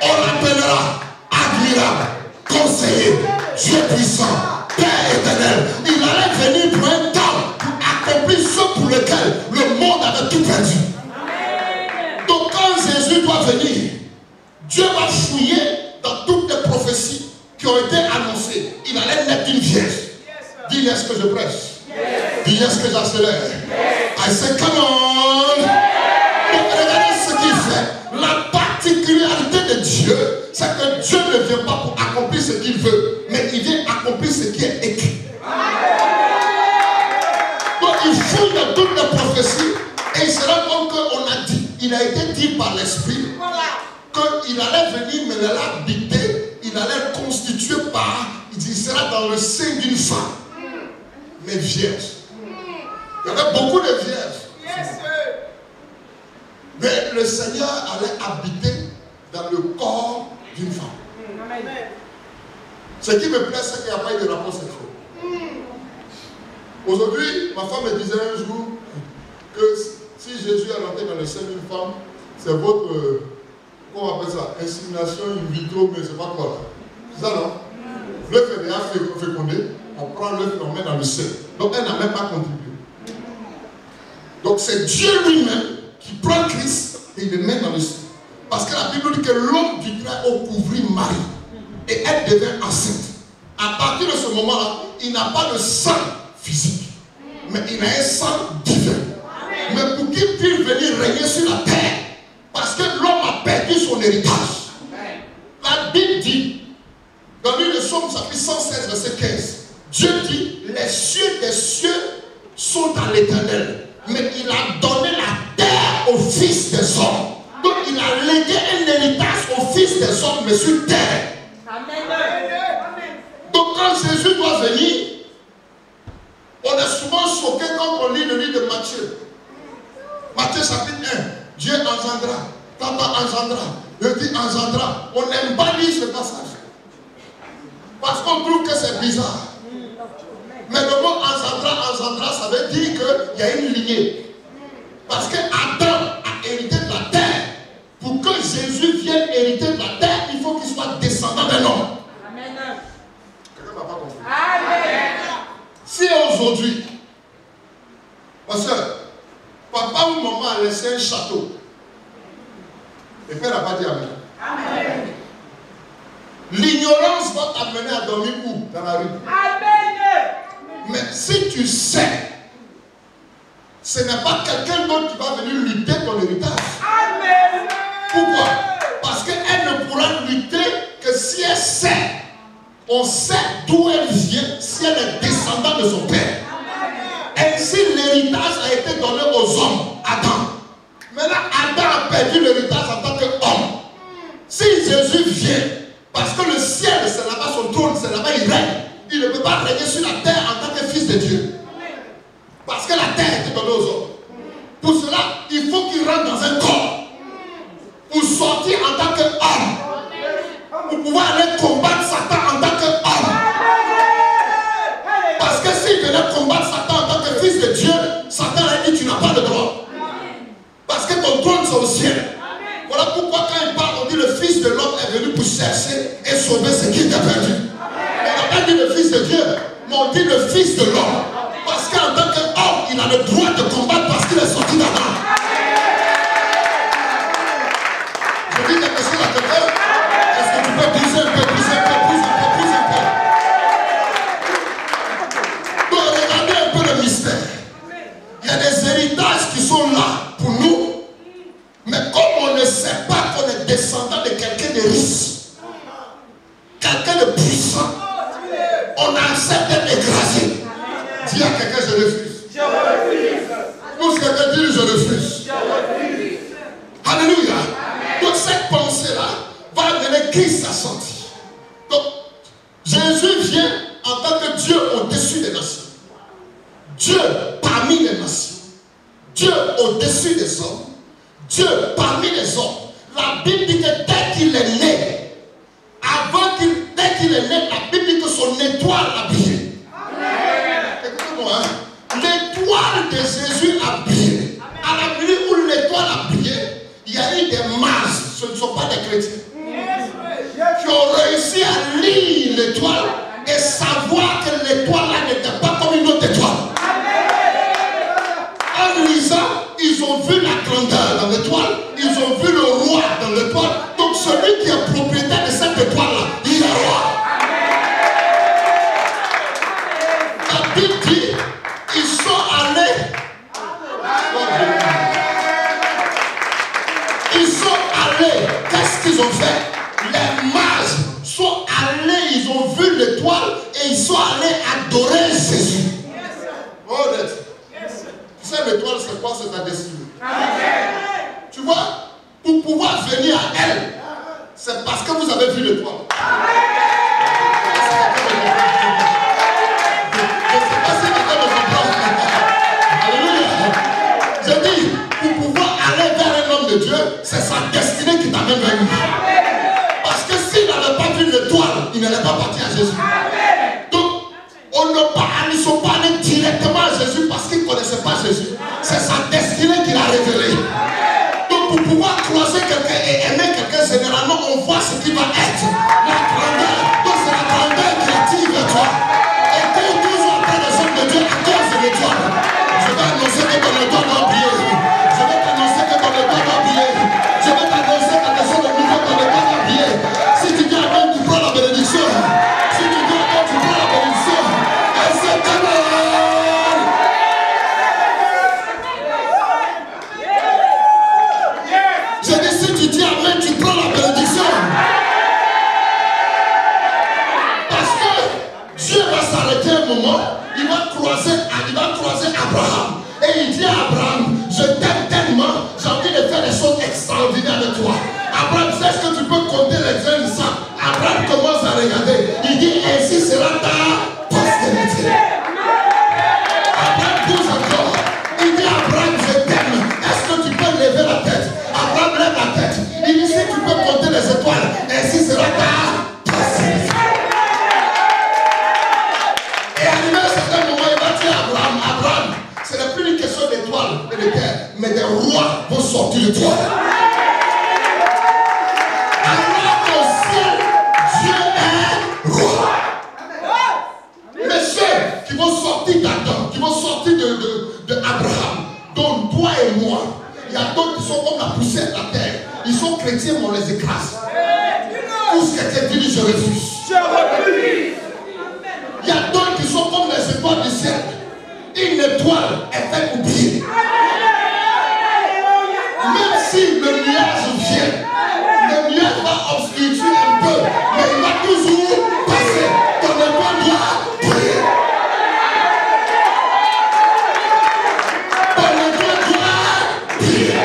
On l'appellera admirable, conseiller, Dieu puissant, Père éternel. Il allait venir pour un temps pour accomplir ce pour lequel le monde avait tout perdu. Donc quand Jésus doit venir, Dieu va fouiller dans toutes les prophéties qui ont été annoncées. Il allait naître d'une vierge. Dis, est-ce que je prêche? Dis, est-ce que j'accélère? I say, come on. Donc regardez ce qu'il fait. La particularité de Dieu, c'est que Dieu ne vient pas pour accomplir ce qu'il veut, mais il vient accomplir ce qui est écrit. Donc il fouille dans toutes les prophéties et il se rend compte qu'on a dit, il a été dit par l'Esprit qu'il allait venir, mais il allait habiter, il allait constituer par, il sera dans le sein d'une femme, mais vierge. Il y avait beaucoup de vierges. Mais le Seigneur allait habiter dans le corps d'une femme. Ce qui me plaît, c'est qu'il n'y a pas eu de rapport sexuel. Aujourd'hui, ma femme me disait un jour que si Jésus est rentré dans le sein d'une femme, c'est votre, comment on appelle ça, insémination in vitro, mais c'est pas quoi là. C'est ça non? L'œuf est déjà fécondé, on prend l'œuf et on met dans le sein. Donc elle n'a même pas contribué. Donc c'est Dieu lui-même qui prend Christ et il le met dans le sein. Parce que la Bible dit que l'homme du Très-Haut couvrit Marie et elle devint enceinte. À partir de ce moment-là, il n'a pas de sang physique, mais il a un sang divin. Mais pour qu'il puisse venir régner sur la terre, parce que l'homme a perdu son héritage. La Bible dit, dans le Psaume chapitre 116, verset 15, Dieu dit, les cieux des cieux sont à l'Éternel, mais il a donné la terre aux fils des hommes. Donc il a légué un héritage aux fils des hommes, mais sur terre. Donc quand Jésus doit venir, on est souvent choqué quand on lit le livre de Matthieu. Matthieu chapitre 1, Dieu engendra, papa engendra, je dis engendra. On n'aime pas lire ce passage. Parce qu'on trouve que c'est bizarre. Mais le mot engendra, ça veut dire qu'il y a une lignée. Parce que Adam a hérité de la terre. Pour que Jésus vienne hériter de la terre, il faut qu'il soit descendant d'un homme. Amen. Quelqu'un n'a pas compris. Amen. Si aujourd'hui, ma soeur, papa ou maman a laissé un château, et père n'a pas dit amen. Amen. L'ignorance va t'amener à dormir où? Dans la rue. Amen. Mais si tu sais, ce n'est pas quelqu'un d'autre qui va venir lutter ton héritage. Amen. Pourquoi? Parce qu'elle ne pourra lutter que si elle sait. On sait d'où elle vient, si elle est descendante de son père. Ainsi, l'héritage a été donné aux hommes, Adam. Maintenant, Adam a perdu l'héritage en tant qu'homme. Si Jésus vient, parce que le ciel, c'est là-bas son trône, c'est là-bas il règne. Il ne peut pas régner sur la terre en tant que fils de Dieu. Parce que la terre a été donnée aux hommes. Pour cela, il faut qu'il rentre dans un corps. Pour sortir en tant qu'homme. Pour pouvoir aller combattre Satan en tant qu'homme. Parce que s'il venait combattre Satan en tant que fils de Dieu, Satan a dit tu n'as pas le droit. Parce que ton trône c'est au ciel. Voilà pourquoi quand il parle, on dit le fils de l'homme est venu pour chercher et sauver ce qui était perdu. On n'a pas dit le fils de Dieu, mais on dit le fils de l'homme. Parce qu'en tant qu'homme, il a le droit de combattre parce qu'il est sorti d'Adam. Je dis quelque chose à quelqu'un. Est-ce que tu peux pousser un peu, pousser un peu, pousser un peu, pousser un peu? Donc regardez un peu le mystère. Il y a des héritages qui sont là pour nous. Mais comme on ne sait pas qu'on est descendant de quelqu'un de riche, quelqu'un de puissant, on accepte d'être écrasé. Dis à quelqu'un je refuse. Je refuse. Pousse quelqu'un dit je refuse. Je refuse. Alléluia. Donc cette pensée-là va amener Christ à sortir. Donc Jésus vient en tant que Dieu au-dessus des nations. Dieu parmi les nations. Dieu au-dessus des hommes. Dieu parmi les hommes. La Bible dit que dès qu'il est né, dès qu'il est né, la Bible dit que son étoile a brillé. Écoutez-moi, hein? L'étoile de Jésus a brillé. À la minute où l'étoile y a eu des masses, ce ne sont pas des chrétiens, qui ont réussi à lire l'étoile et savoir que l'étoile là n'était pas comme une autre étoile. En lisant, ils ont vu la grandeur dans l'étoile, ils ont vu le roi dans l'étoile. Donc celui qui est propriétaire de cette étoile là, il est roi. La Bible dit, ils sont allés. Ils sont allés. Qu'est-ce qu'ils ont fait? Les mages sont allés, ils ont vu l'étoile et ils sont allés adorer Jésus. Oh, tu sais, l'étoile, c'est quoi? C'est ta destinée. Tu vois, pour pouvoir venir à elle, c'est parce que vous avez vu l'étoile. Je ne sais pas si quelqu'un me comprend. Alléluia. Je dis, pour pouvoir aller vers un homme de Dieu, c'est sa destinée qui t'amène vers lui. Parce que s'il n'avait pas vu l'étoile, il n'allait pas partir à Jésus. Donc, ils ne sont pas allés directement à Jésus parce qu'ils ne connaissaient pas Jésus. C'est sa destinée qu'il a révélée. Donc, pour pouvoir croiser quelqu'un et aimer quelqu'un, généralement, on voit ce qu'il va être. La grandeur. Donc, c'est la grandeur qui attire vers toi. Et quand toujours après les hommes de Dieu, à cause de l'étoile, je vais annoncer que ton étoile va briller. Je vais t'annoncer que ton étoile va briller. Je vais t'annoncer que ton nouveau ton étoile va briller. Si tu dis amen, tu prends la bénédiction. Si tu dis amen, tu prends la bénédiction. Et c'est tellement. Je dis, si tu dis amen, tu prends la bénédiction. Parce que Dieu va s'arrêter un moment, il va croiser Abraham. Et il dit à Abraham, je t'aime tellement, j'ai envie de faire des choses extraordinaires de toi. Abraham, est-ce que tu peux compter les grains de sang? Abraham commence à regarder. Il dit, ainsi sera ta postérité. Abraham pousse encore. Il dit, Abraham, je t'aime. Est-ce que tu peux lever la tête? Abraham lève la tête. Il dit, si tu peux compter les étoiles, ainsi sera ta postérité. Et arrivé à un certain moment, il va dire à Abraham, Abraham, ce n'est plus une question d'étoiles et de terre, mais des rois vont sortir de toi. Alors au ciel, Dieu est roi. Mais ceux qui vont sortir d'Adam, qui vont sortir de Abraham, dont toi et moi, il y a d'autres qui sont comme la poussière de la terre. Ils sont chrétiens, mais on les écrase. Tous les chrétiens disent, je refuse. Il y a d'autres qui sont comme les étoiles du ciel. Une étoile est faite pour briller. Même si le nuage vient, le nuage va obscurcir un peu, mais il va toujours passer. Ton étoile doit briller. Ton étoile doit briller.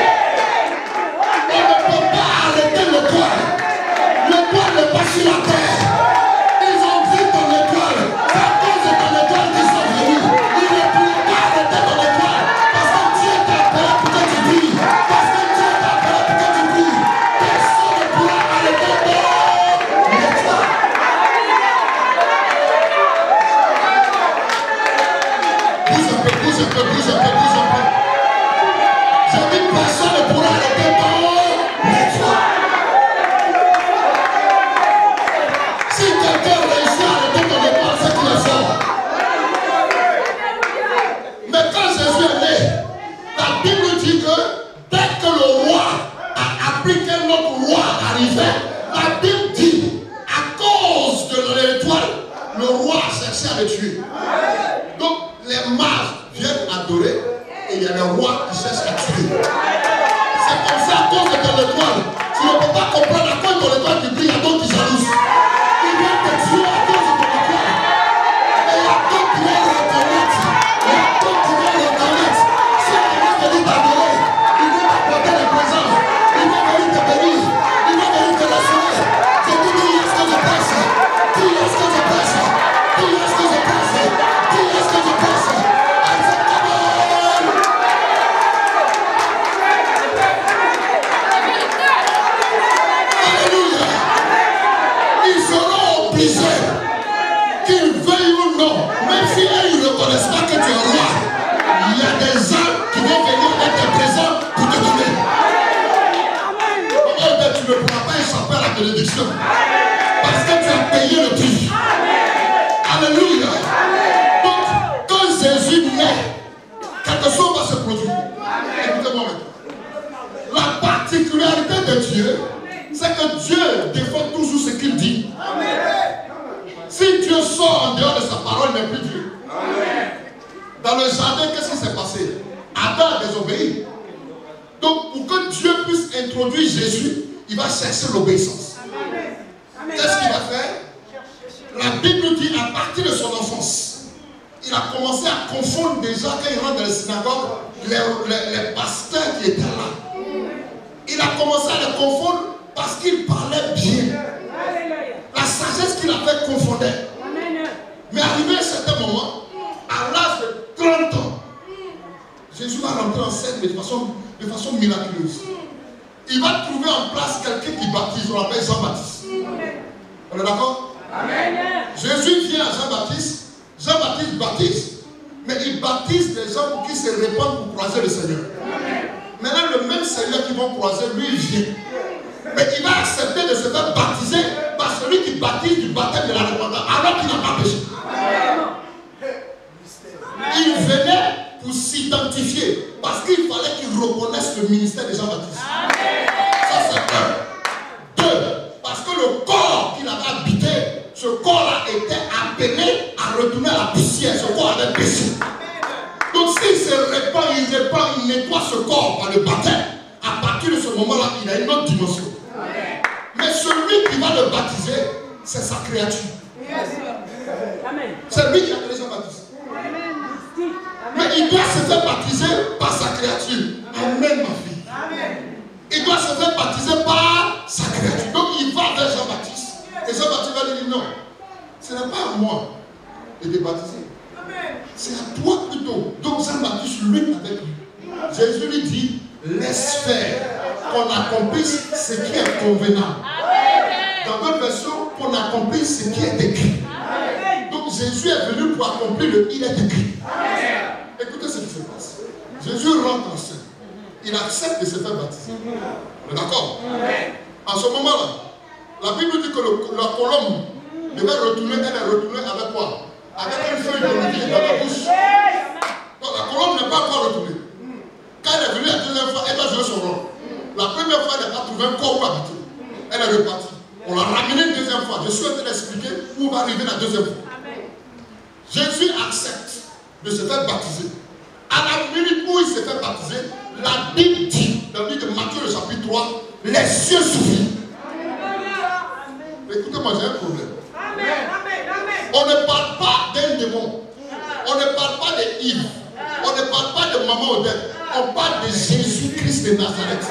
On ne peut pas arrêter l'étoile. L'étoile n'est pas sur la terre. Ils ont vu ton étoile. C'est à cause de ton étoile qu'ils sont venus. Ils ne pourront pas arrêter ton étoile. Parce que Dieu t'a appelé pour que tu brilles. Parce que Dieu t'a appelé pour que tu brilles. Personne ne pourra arrêter ton étoile. Bouge un peu, bouge un peu, bouge un peu, bouge un peu. J'ai dit personne ne pourra arrêter ton étoile. bénédiction. Parce que tu as payé le prix. Alléluia. Donc, quand Jésus naît, quelque chose va se produire. Écoutez-moi maintenant. La particularité de Dieu, c'est que Dieu défend toujours ce qu'il dit. Si Dieu sort en dehors de sa parole, il n'est plus Dieu. Dans le jardin, qu'est-ce qui s'est passé? Adam a désobéi. Donc, pour que Dieu puisse introduire Jésus, il va chercher l'obéissance. Qu'est-ce qu'il va faire? La Bible nous dit, à partir de son enfance, il a commencé à confondre déjà quand il rentre dans les synagogues, les pasteurs qui étaient là. Il a commencé à les confondre parce qu'il parlait bien. La sagesse qu'il avait confondait. Mais arrivé à un certain moment, à l'âge de 30 ans, Jésus va rentrer en scène de façon miraculeuse. Il va trouver en place quelqu'un qui baptise, on l'appelle Jean-Baptiste. On est d'accord? Jésus vient à Jean-Baptiste, Jean-Baptiste baptise, mais il baptise des gens pour qu'ils se répandent pour croiser le Seigneur. Maintenant, le même Seigneur qu'ils vont croiser, lui, il vient. Mais il va accepter de se faire baptiser par celui qui baptise du baptême de la repentance, alors qu'il n'a pas péché. Il venait pour s'identifier, parce qu'il fallait qu'il reconnaisse le ministère de Jean-Baptiste. Ça, c'est un. Deux, parce que le corps qu'il avait habité, ce corps-là était appelé à retourner à la poussière. Ce corps avait péché. Donc s'il se répand, il nettoie ce corps par le baptême. À partir de ce moment-là, il a une autre dimension. Mais celui qui va le baptiser, c'est sa créature. C'est lui qui a créé Jean-Baptiste. Mais il doit se faire baptiser par sa créature. Amen, ma fille. Il doit se faire baptiser par sa créature. Donc il va vers Jean-Baptiste. Et Jean-Baptiste va lui dire non, ce n'est pas à moi de te baptiser. C'est à toi plutôt. Donc Jean-Baptiste lutte avec lui. Jésus lui dit, laisse faire, qu'on accomplisse ce qui est convenable. Dans d'autres versions, qu'on accomplisse ce qui est écrit. Donc Jésus est venu pour accomplir le il est écrit. Écoutez ce qui se passe. Jésus rentre en scène. Il accepte de se faire baptiser. On est d'accord? En ce moment-là, la Bible dit que la colombe devait retourner, elle est retournée avec quoi? Avec une feuille d'olivier dans la bouche. Donc la colombe n'est pas encore retournée. Quand elle est venue la deuxième fois, elle va jouer son rôle. La première fois, elle n'a pas trouvé un corps où habiter. Elle est repartie. On l'a ramenée une deuxième fois. Je suis en train d'expliquer où va arriver la deuxième fois. Jésus accepte de se faire baptiser. À la minute où il se fait baptiser, la Bible dit, dans le livre de Matthieu, le chapitre 3, les cieux s'ouvrent. Écoutez-moi, j'ai un problème. On ne parle pas d'un démon. On ne parle pas de Yves. On ne parle pas de Maman Odette. On parle de Jésus-Christ de Nazareth.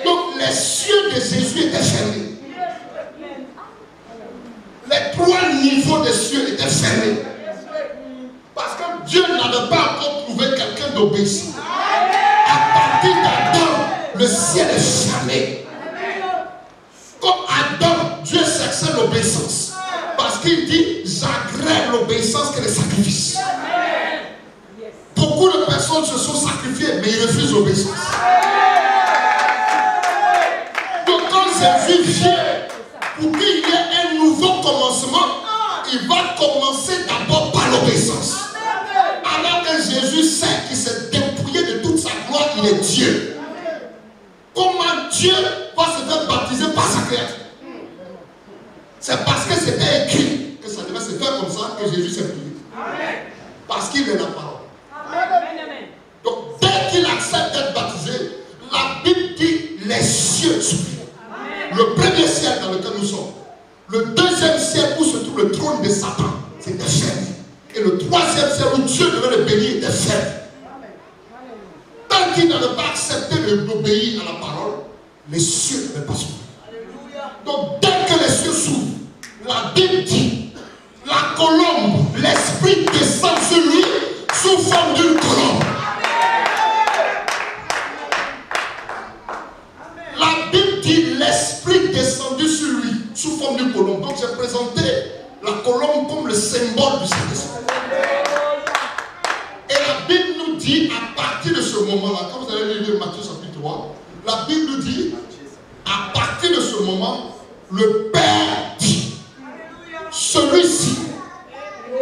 Donc les cieux de Jésus étaient fermés. Les 3 niveaux des cieux étaient fermés. Parce que Dieu n'avait pas encore trouvé quelqu'un d'obéissant. À partir d'Adam, le ciel est fermé. Comme Adam, Dieu cherchait l'obéissance. Parce qu'il dit, j'agrée l'obéissance que les sacrifices. Beaucoup de personnes se sont sacrifiées, mais ils refusent l'obéissance. Donc quand Jésus vient, pour qu'il y ait un nouveau commencement, il va commencer d'abord par l'obéissance. Alors que Jésus sait qu'il s'est dépouillé de toute sa gloire, il est Dieu. Comment Dieu va se faire baptiser par sa créature? C'est parce que c'était écrit que ça devait se faire comme ça que Jésus s'est plié. Parce qu'il est la parole. Donc dès qu'il accepte d'être baptisé, la Bible dit les cieux s'ouvrent. Le premier ciel dans lequel nous sommes, le deuxième ciel où se trouve le trône de Satan, c'était fermé. Et le troisième ciel où Dieu devait le bénir était fermé. Tant qu'il n'avait pas accepté d'obéir à la parole, les cieux ne pas s'ouvrir. Donc dès que les cieux s'ouvrent, la Bible dit, la colombe, l'esprit descend sur lui sous forme d'une colombe. La Bible dit, l'esprit descendu sur lui sous forme d'une colombe. Donc j'ai présenté la colombe comme le symbole du Saint-Esprit. Et la Bible nous dit, à partir de ce moment-là, quand vous allez lire Matthieu chapitre 3, la Bible nous dit, à partir de ce moment, le Père dit, celui-ci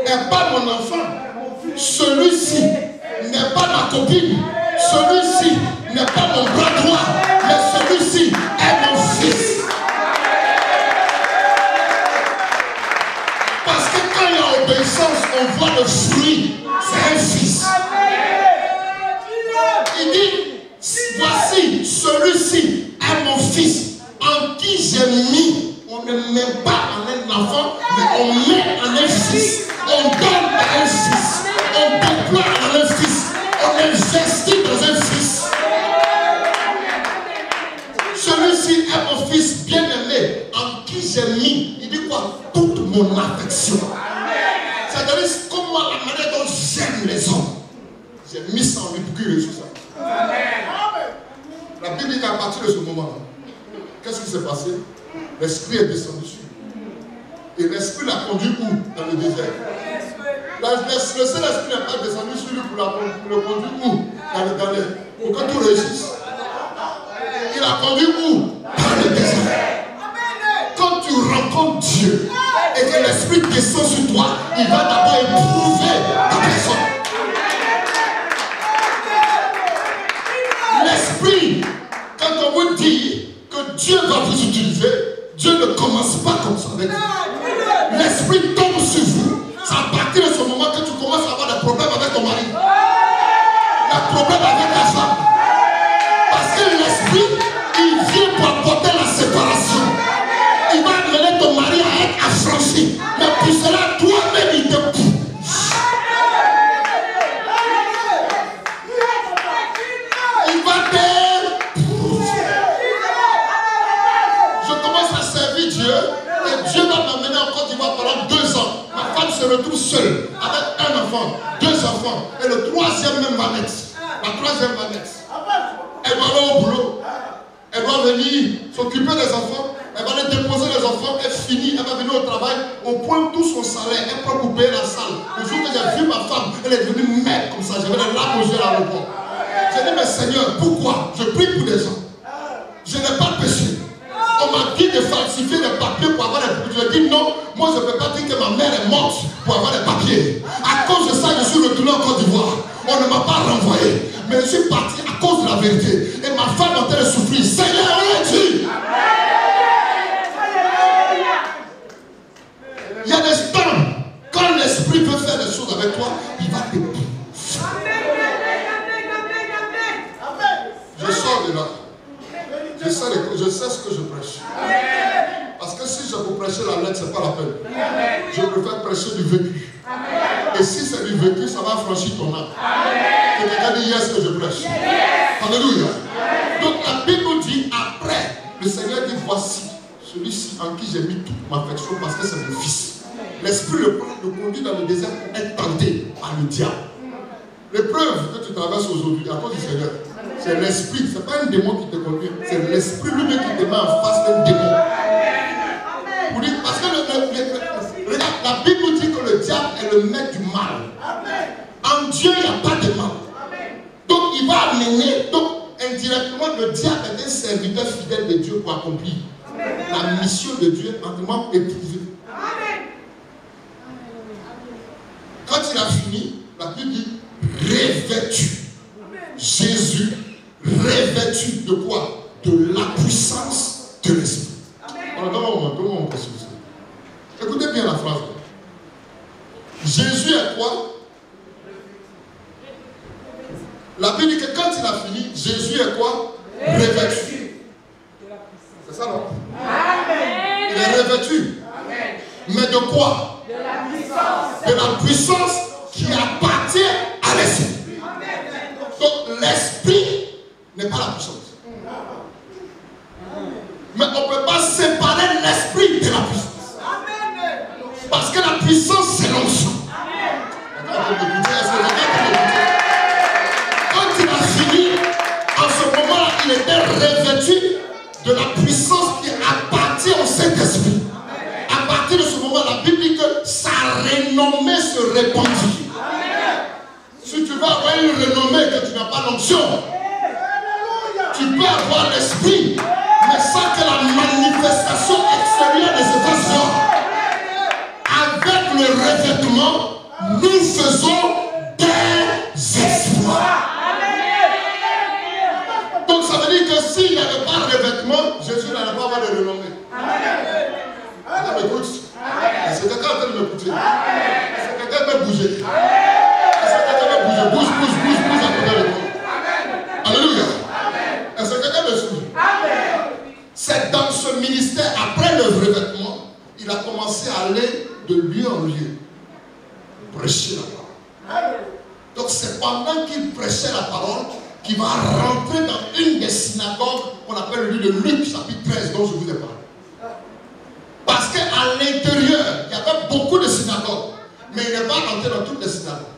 n'est pas mon enfant, celui-ci n'est pas ma copine, celui-ci n'est pas mon bras droit, mais celui-ci est mon fils. Parce que quand il y a obéissance, on voit le fruit, c'est un fils. Il dit, voici, celui-ci est mon fils, en qui j'ai mis. On ne met pas en un enfant, mais on met en un fils. On donne à un fils. On déploie en un fils. On investit dans un fils. Celui-ci est mon fils bien-aimé, en qui j'ai mis, il dit quoi? Toute mon affection. C'est-à-dire comment la manière dont j'aime les hommes. J'ai mis ça en lui pour qu'il réussisse ça. La Bible dit qu'à partir de ce moment-là, qu'est-ce qui s'est passé? L'esprit est descendu sur lui. Et l'esprit l'a conduit où? Dans le désert. Le Saint-Esprit n'est pas descendu sur lui pour le conduire où? Pour que tout réussisse. Il a conduit où? Dans le désert. Quand tu rencontres Dieu et que l'esprit descend sur toi, il va d'abord éprouver ta personne. L'esprit, quand on vous dit que Dieu va vous utiliser, Dieu ne commence pas comme ça avec vous. L'esprit tombe sur vous. C'est à partir de ce moment que tu commences à avoir des problèmes avec ton mari. Des problèmes avec ta femme. Parce que l'esprit, il vient pour apporter la séparation. Il va amener ton mari à être affranchi. Mais pour cela, toi-même, il te pousse. Il va te... Je commence à servir Dieu. Et Dieu va m'amener en Côte d'Ivoire pendant 2 ans. Ma femme se retrouve seule avec un enfant, 2 enfants. Et le 3e même va naître. La 3e va naître. Elle va aller au boulot. Elle va venir s'occuper des enfants. Elle va aller déposer les enfants. Elle finit. Elle va venir au travail. On pointe tout son salaire. Elle prend pour payer la salle. Le jour que j'ai vu ma femme, elle est devenue mère comme ça. J'avais les larmes aux yeux à l'aéroport. J'ai dit, mais Seigneur, pourquoi? Je prie pour des gens. Je n'ai pas péché. On m'a dit de falsifier les papiers pour avoir les papiers. Je dis non, moi je ne peux pas dire que ma mère est morte pour avoir les papiers. À cause de ça, je suis retourné en Côte d'Ivoire. On ne m'a pas renvoyé. Mais je suis parti à cause de la vérité. Et ma femme est en train de souffrir. Seigneur, on est Dieu. Il y a des temps, quand l'esprit veut faire des choses avec toi, il va te pousser. Je sors de là. Je sais ce que je prêche. Parce que si je vous prêcher la lettre, ce n'est pas la peine. Je préfère prêcher du vécu. Et si c'est du vécu, ça va franchir ton âme. Et quelqu'un dit yes que je prêche. Alléluia. Donc la Bible dit après, le Seigneur dit voici celui-ci en qui j'ai mis toute ma affection parce que c'est mon fils. L'esprit le conduit dans le désert pour être tenté par le diable. L'épreuve que tu traverses aujourd'hui à cause du Seigneur, c'est l'esprit, ce n'est pas un démon qui te conduit, c'est l'esprit lui-même qui te met en face d'un démon. Parce que la Bible dit que le diable est le maître du mal. En Dieu, il n'y a pas de mal. Donc il va amener, donc indirectement, le diable est un serviteur fidèle de Dieu pour accomplir la mission de Dieu entièrement éprouvée. Quand il a fini, la Bible dit revêtu. Jésus revêtu de quoi? De la puissance de l'esprit. Alors, comment on précise ça? Écoutez bien la phrase. Jésus est quoi? La Bible dit que quand il a fini, Jésus est quoi? Revêtu. C'est ça, non? Amen. Il est revêtu. Amen. Mais de quoi? De la puissance. De la puissance qui appartient à l'esprit. Donc l'esprit n'est pas la puissance. Mais on ne peut pas séparer l'esprit de la puissance. Parce que la puissance c'est l'onction. Quand il a fini, en ce moment il était revêtu de la puissance qui appartient au Saint-Esprit. À partir de ce moment, la Bible dit que sa renommée se répandit. Si tu veux avoir une renommée que tu n'as pas l'onction, tu peux avoir l'esprit, mais sans que la manifestation extérieure de cet homme, avec le revêtement, nous faisons des exploits. Donc ça veut dire que s'il n'y avait pas de revêtement, Jésus n'allait pas avoir de renommée. Attends, écoute. Est-ce que quelqu'un est en train de m'écouter? Est-ce que quelqu'un peut bouger? Est-ce que quelqu'un peut bouger? Bouge à côté de toi. Alléluia. Est-ce que quelqu'un me suit? C'est dans ce ministère, après le revêtement, il a commencé à aller de lieu en lieu. Prêcher la parole. Donc c'est pendant qu'il prêchait la parole qu'il va rentrer dans une des synagogues qu'on appelle le lieu de Luc, chapitre 13, dont je vous ai parlé. Parce qu'à l'intérieur, il y avait beaucoup de synagogues. Mais il n'est pas rentré dans toutes les synagogues.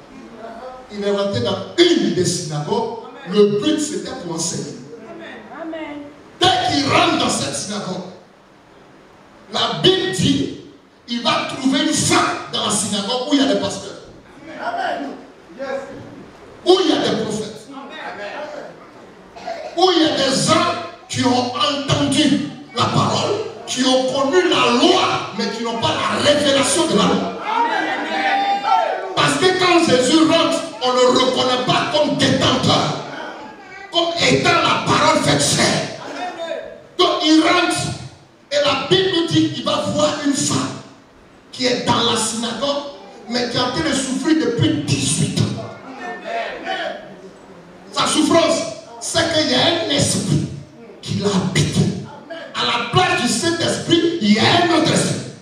Il est rentré dans une des synagogues. Le but, c'était pour enseigner. Dès qu'il rentre dans cette synagogue, la Bible dit, il va trouver une femme dans la synagogue où il y a des pasteurs. Où il y a des prophètes. Où il y a des gens qui ont entendu la parole, qui ont connu la loi, mais qui n'ont pas la révélation de la loi. Parce que quand Jésus rentre, on ne le reconnaît pas comme détenteur, comme étant la parole faite chair. Donc il rentre, et la Bible nous dit qu'il va voir une femme qui est dans la synagogue, mais qui est en train de souffrir depuis 18 ans. Sa souffrance, c'est qu'il y a un esprit qui l'a habité. À la place du Saint-Esprit, il y a un autre esprit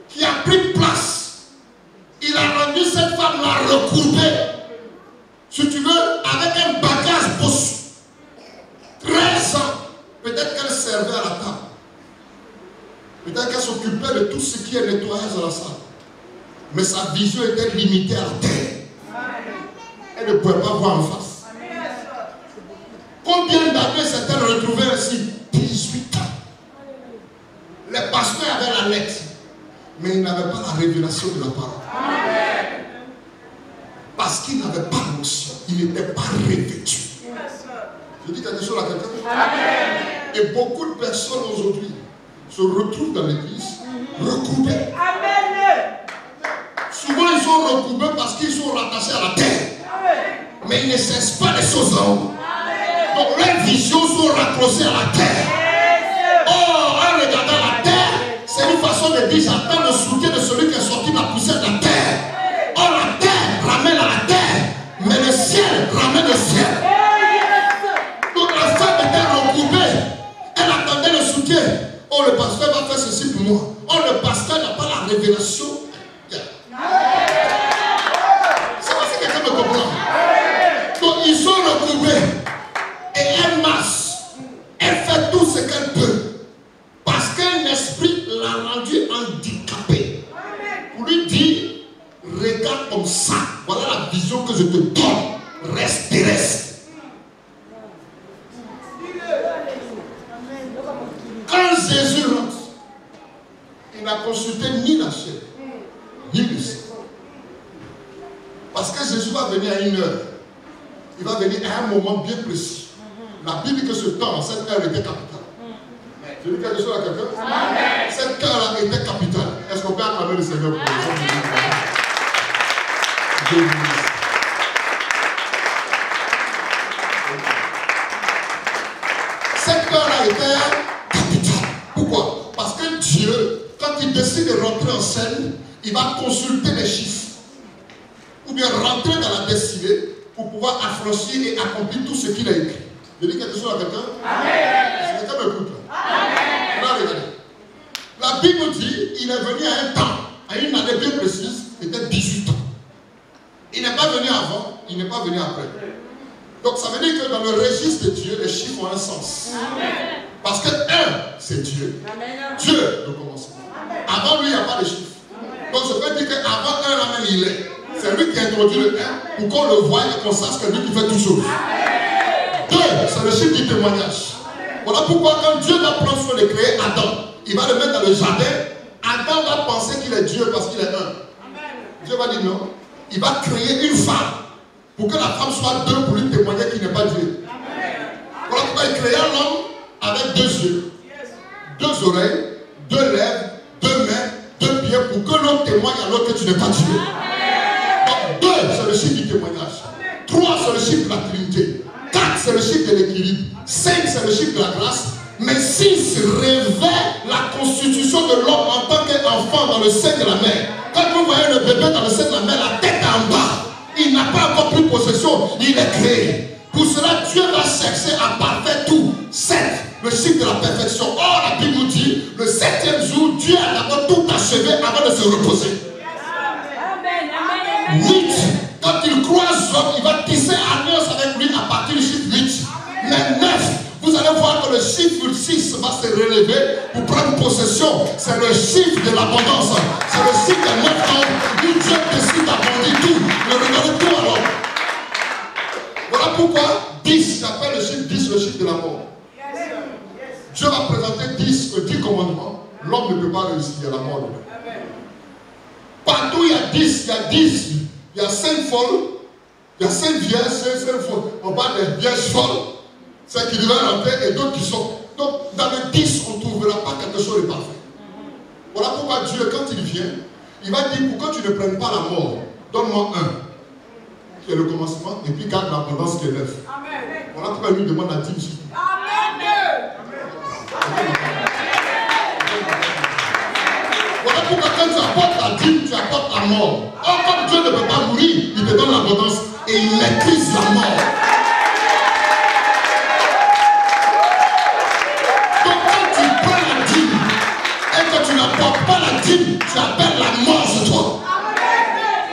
qui a pris place. Il a rendu cette femme la recourbée, si tu veux, avec un bagage bossu. 13 ans, peut-être qu'elle servait à la table. Peut-être qu'elle s'occupait de tout ce qui est nettoyage dans la salle. Mais sa vision était limitée à la terre. Elle ne pouvait pas voir en face. Combien d'années s'est-elle retrouvée ainsi? 18 ans. Les pasteurs avaient la lettre, mais ils n'avaient pas la révélation de la parole. Parce qu'ils n'avaient pas l'onction. Ils n'étaient pas revêtus. Je dis quelque chose à quelqu'un. Et beaucoup de personnes aujourd'hui se retrouvent dans l'église recourbées. Souvent ils sont recourbés parce qu'ils sont rattachés à la terre. Mais ils ne cessent pas les choses en haut. Donc leurs visions sont raccrochées à la terre. Oh, en regardant la terre, c'est une façon de dire j'attends le soutien de celui qui est sorti de la poussière de la terre. Oh, la terre ramène à la terre, mais le ciel ramène au ciel. Donc la femme était recourbée, elle attendait le soutien. Oh, le pasteur va faire ceci pour moi. Oh, le pasteur n'a pas la révélation. C'est pas si quelqu'un me comprend. Donc ils sont recourbés. Et elle marche. Elle fait tout ce qu'elle peut. Parce qu'un esprit l'a rendu handicapé. Pour lui dire, regarde comme ça. Voilà la vision que je te donne. Reste terrestre. Quand Jésus rentre, il n'a consulté ni la chair, ni le sang. Parce que Jésus va venir à une heure. Il va venir à un moment bien précis. La Bible dit que ce temps, cette heure était capitale. Je dis quelque chose à quelqu'un? Cette heure-là était capitale. Est-ce qu'on peut acclamer le Seigneur pour les gens? Cette heure-là était capitale. Pourquoi? Parce que Dieu, quand il décide de rentrer en scène, il va consulter les chiffres. Ou bien rentrer dans la destinée pour pouvoir affranchir et accomplir tout ce qu'il a écrit. Je dis quelque chose à quelqu'un? Amen. Quelqu'un me écoute là? Amen. Là, regardez. La Bible dit il est venu à un temps, à une année bien précise, c'était 18 ans. Il n'est pas venu avant, il n'est pas venu après. Donc ça veut dire que dans le registre de Dieu, les chiffres ont un sens. Amen. Parce que 1, c'est Dieu. Amen. Dieu, le commencement. Avant lui, il n'y a pas de chiffres. Donc je peux dire qu'avant 1, là même, il est. C'est lui qui a introduit le 1 pour qu'on le voie et qu'on sache que c'est lui qui fait tout chose. 2, c'est le chiffre du témoignage. Voilà pourquoi quand Dieu va prendre soin de créer Adam, il va le mettre dans le jardin. Adam va penser qu'il est Dieu parce qu'il est un. Dieu va dire non. Il va créer une femme pour que la femme soit deux pour lui témoigner qu'il n'est pas Dieu. Voilà pourquoi il créa l'homme avec 2 yeux, 2 oreilles, 2 lèvres, 2 mains, 2 pieds pour que l'on témoigne à l'autre que tu n'es pas Dieu. Donc 2, c'est le chiffre du témoignage. 3, c'est le chiffre de la Trinité. 4, c'est le chiffre de l'équilibre. 5, c'est le chiffre de la grâce. Mais 6 révèle la constitution de l'homme en tant qu'enfant dans le sein de la mère. Quand vous voyez le bébé dans le sein de la mère, la tête en bas, il n'a pas encore pris possession, il est créé. Pour cela, Dieu va chercher à parfaire tout. 7, le chiffre de la perfection. Or, la Bible nous dit, le 7e jour, Dieu a d'abord tout achevé avant de se reposer. 8, quand il croise l'homme, il va tisser alliance avec lui à partir du chiffre 8. Mais 9, vous allez voir que le chiffre 6 va se relever pour prendre possession. C'est le chiffre de l'abondance. C'est le chiffre de 9 ans où Dieu décide d'abonder tout. Ne regardez tout alors. Voilà pourquoi 10, j'appelle le chiffre 10 le chiffre de la mort. Dieu va présenter 10 commandements. L'homme ne peut pas réussir, il y a la mort. Partout il y a 10, il y a 10. Il y a 5 folles, il y a 5 vierges, 5 folles. On parle des vierges folles, celles qui devaient rentrer et d'autres qui sont. Donc dans les 10, on ne trouvera pas quelque chose de parfait. Voilà pourquoi Dieu, quand il vient, il va dire pourquoi tu ne prennes pas la mort. Donne-moi 1, qui est le commencement, et puis garde l'abondance qui est 9. Voilà pourquoi il lui demande la 10. Voilà pourquoi quand tu apportes la dîme, tu apportes la mort. Or, comme Dieu ne peut pas mourir, il te donne l'abondance et il maîtrise la mort. Donc quand tu prends la dîme et que tu n'apportes pas la dîme, tu appelles la mort sur toi.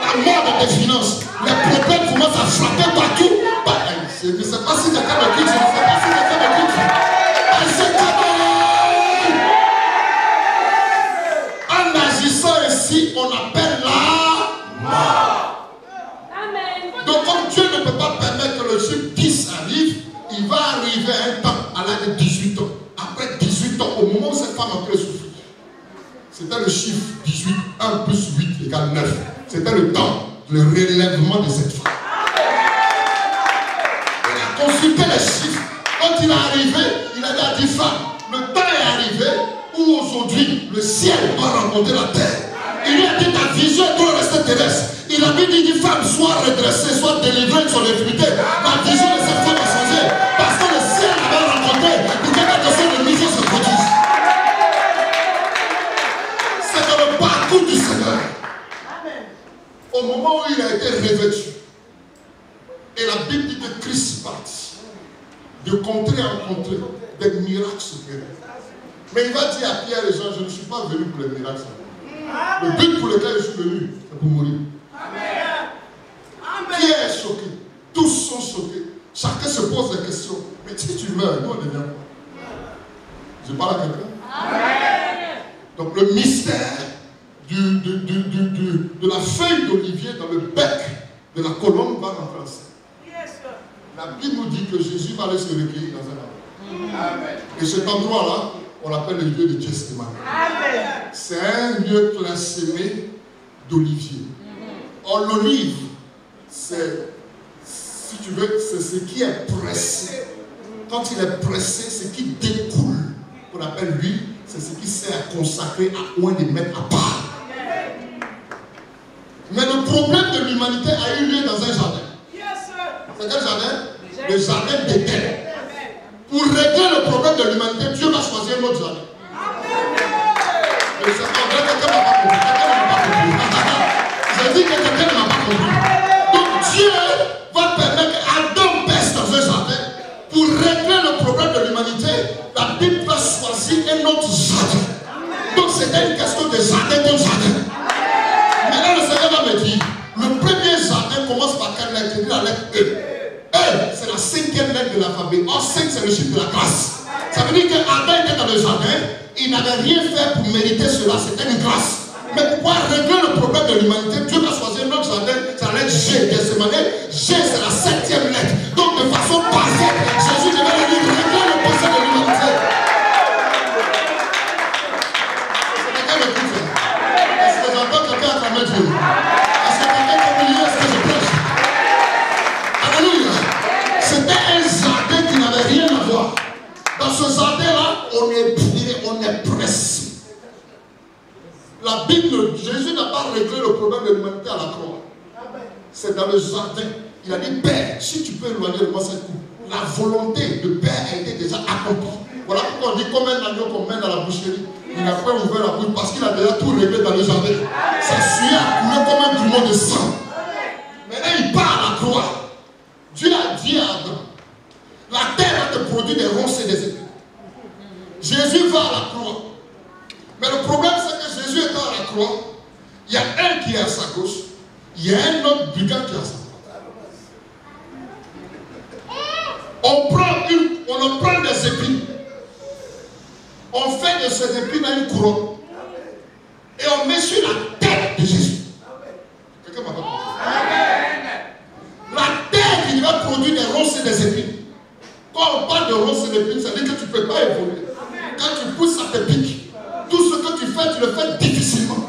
La mort de tes finances. Les problèmes commencent à frapper partout. Je ne sais pas si quelqu'un me quitte, je ne sais pas si quelqu'un me quitte. En agissant ainsi, on appelle la mort. Amen. Donc comme Dieu ne peut pas permettre que le chiffre 10 arrive, il va arriver à un temps, à l'âge de 18 ans. Après 18 ans, au moment où cette femme a pu souffrir, c'était le chiffre 18, 1 plus 8 égale 9. C'était le temps, le relèvement de cette femme. Il a consulté les chiffres. Quand il est arrivé, il a dit à 10 femmes, le temps est arrivé où aujourd'hui le ciel va rencontrer la terre. Il lui a dit ta vision est trop restée terrestre. Il a dit femme, soit redressée, soit délivrée de son infidélité. Ma vision de cette femme a changé. Parce que le ciel va rencontrer pour que quelque chose de nouveau se produise. C'est dans le parcours du Seigneur. Au moment où il a été revêtu, et la Bible dit que Christ partit de contrée en contrée, des miracles supérieurs. Mais il va dire à Pierre et Jean, je ne suis pas venu pour les miracles. Le but pour lequel je suis venu, c'est pour mourir. Amen. Pierre est choqué. Tous sont choqués. Chacun se pose la question. Mais si tu meurs, nous on devient quoi? Je parle à quelqu'un. Donc le mystère de la feuille d'olivier dans le bec de la colombe va rentrer en scène. La Bible nous dit que Jésus va aller se recueillir dans un arbre. Et cet endroit-là, on l'appelle le lieu de Gethsémani. C'est un lieu clairsemé d'olivier. Or, l'olive, c'est, si tu veux, c'est ce qui est pressé. Quand il est pressé, ce qui découle, qu'on appelle l'huile, c'est ce qui sert à consacrer, à oint, de mettre à part. Mais le problème de l'humanité a eu lieu dans un jardin. C'est quel jardin? Le jardin d'Éden. Pour régler le problème de l'humanité, Dieu va choisir un autre jardin. Mais c'est en vrai, quelqu'un n'a pas compris. Quelqu'un n'a pas compris. J'ai dit que quelqu'un n'a pas compris. Donc Dieu va permettre qu'Adam pèse dans un jardin. Pour régler le problème de l'humanité, la Bible va choisir un autre jardin. Donc c'était une question de jardin contre jardin. Maintenant le Seigneur va me dire, le premier jardin commence par quelle lettre? Je dis la lettre E. E, c'est la 5e lettre de l'alphabet. Or 5, c'est le chiffre de la grâce. Ça veut dire qu'Adam était dans le jardin, il n'avait rien fait pour mériter cela, c'était une grâce. Mais pour pouvoir régler le problème de l'humanité, Dieu va choisir un autre jardin, c'est la lettre G. G, c'est la 7e lettre. Donc de façon parfaite, Jésus devait venir régler le problème de l'humanité. C'est quelqu'un de plus. Est-ce que j'entends quelqu'un acclamer Dieu? Est-ce que quelqu'un peut me dire ce que je prêche? Alléluia. C'était un jardin qui n'avait rien à voir. Dans Dans ce jardin-là, on est bien, on est pressé. La Bible, Jésus n'a pas réglé le problème de l'humanité à la croix. C'est dans le jardin. Il a dit, Père, si tu peux éloigner de moi cette coupe. La volonté de Père a été déjà accomplie. Voilà pourquoi on dit comme un agneau qu'on mène à la boucherie. Il n'a pas ouvert la bouche parce qu'il a déjà tout réglé dans le jardin. Sa sueur a coulé comme un poumon de sang. Maintenant, il part à la croix. Dieu a dit à Adam, la terre va te produire des ronces et des épines. Jésus va à la croix. Mais le problème, c'est que Jésus étant à la croix, il y a un qui est à sa gauche, il y a un autre brigand qui est à sa droite. On prend des épines. On fait de ces épines une couronne. Et on met sur la tête de Jésus. Quelqu'un m'a pas compris? La terre qui va produire des ronces et des épines. Quand on parle de ronces et d'épines, ça veut dire que tu ne peux pas évoluer. Quand tu pousses, ça te pique. Tout ce que tu fais, tu le fais difficilement.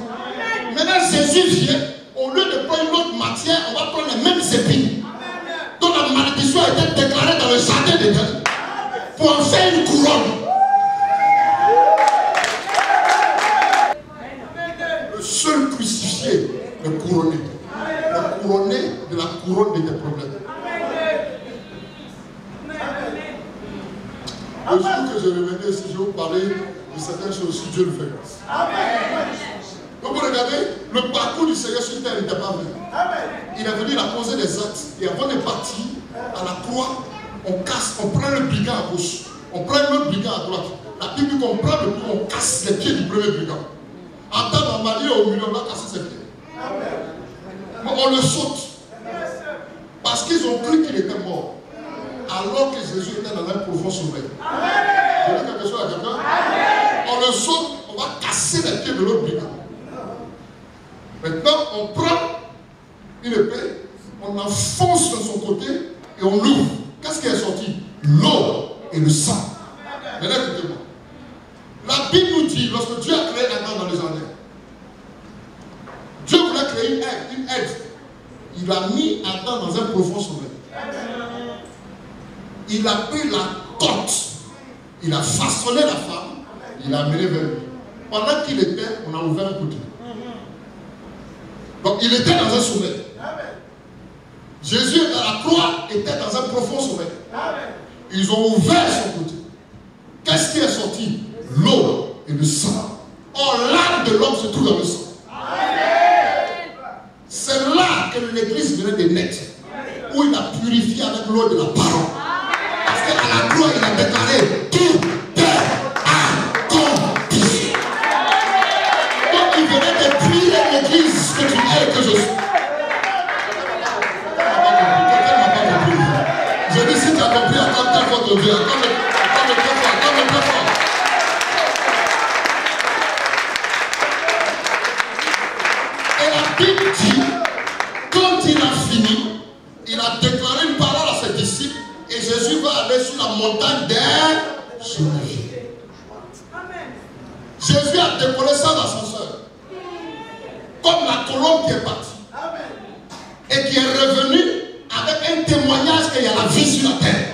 Maintenant, Jésus vient, au lieu de prendre une autre matière, on va prendre les mêmes épines. Donc la malédiction a été déclarée dans le jardin d'Éden pour en faire une couronne. Le seul crucifié, le couronné. Le couronné de la couronne de tes problèmes. Le jour que je revenais ici, je vais vous parler de certaines choses si Dieu le fait. Donc vous regardez, le parcours du Seigneur sur terre n'était pas venu. Il est venu, il a posé des actes. Et avant de partir, à la croix, on casse, on prend le brigand à gauche. On prend le brigand à droite. La Bible dit qu'on prend le brigand, on casse les pieds du premier brigand. En temps normal, au milieu, on va casser ses pieds. Mais on le saute. Parce qu'ils ont cru qu'il était mort. Alors que Jésus était dans un profond sommeil. Je dis quelque chose à quelqu'un. On le saute, on va casser les pieds de l'autre brigand. Maintenant, on prend une épée, on enfonce de son côté et on l'ouvre. Qu'est-ce qui est sorti? L'eau et le sang. Maintenant, écoutez-moi. La Bible nous dit, lorsque Dieu a créé Adam dans les jardins, Dieu voulait créer une aide. Il a mis Adam dans un profond sommeil. Il a pris la côte, il a façonné la femme, il l'a amené vers lui. Pendant qu'il était, on a ouvert un côté. Donc il était dans un sommeil. Jésus à la croix était dans un profond sommeil. Ils ont ouvert son côté. Qu'est-ce qui est sorti? L'eau et le sang. Or l'âme de l'homme se trouve dans le sang. C'est là que l'église venait de naître. Où il a purifié avec l'eau de la parole. Parce qu'à la croix il a déclaré tout est accompli. Donc il venait de purifier l'église que tu es et que je suis. Je dis si tu as compris, accorde ta faute au Dieu. Accorde le très fort, accorde le très fort. Et la Bible dit, quand il a fini, il a déclaré une parole à ses disciples et Jésus va aller sur la montagne des Oliviers. Jésus a décollé sans ascenseur. Comme la colombe qui est partie. Et qui est revenue avec un témoignage qu'il y a la vie sur la terre.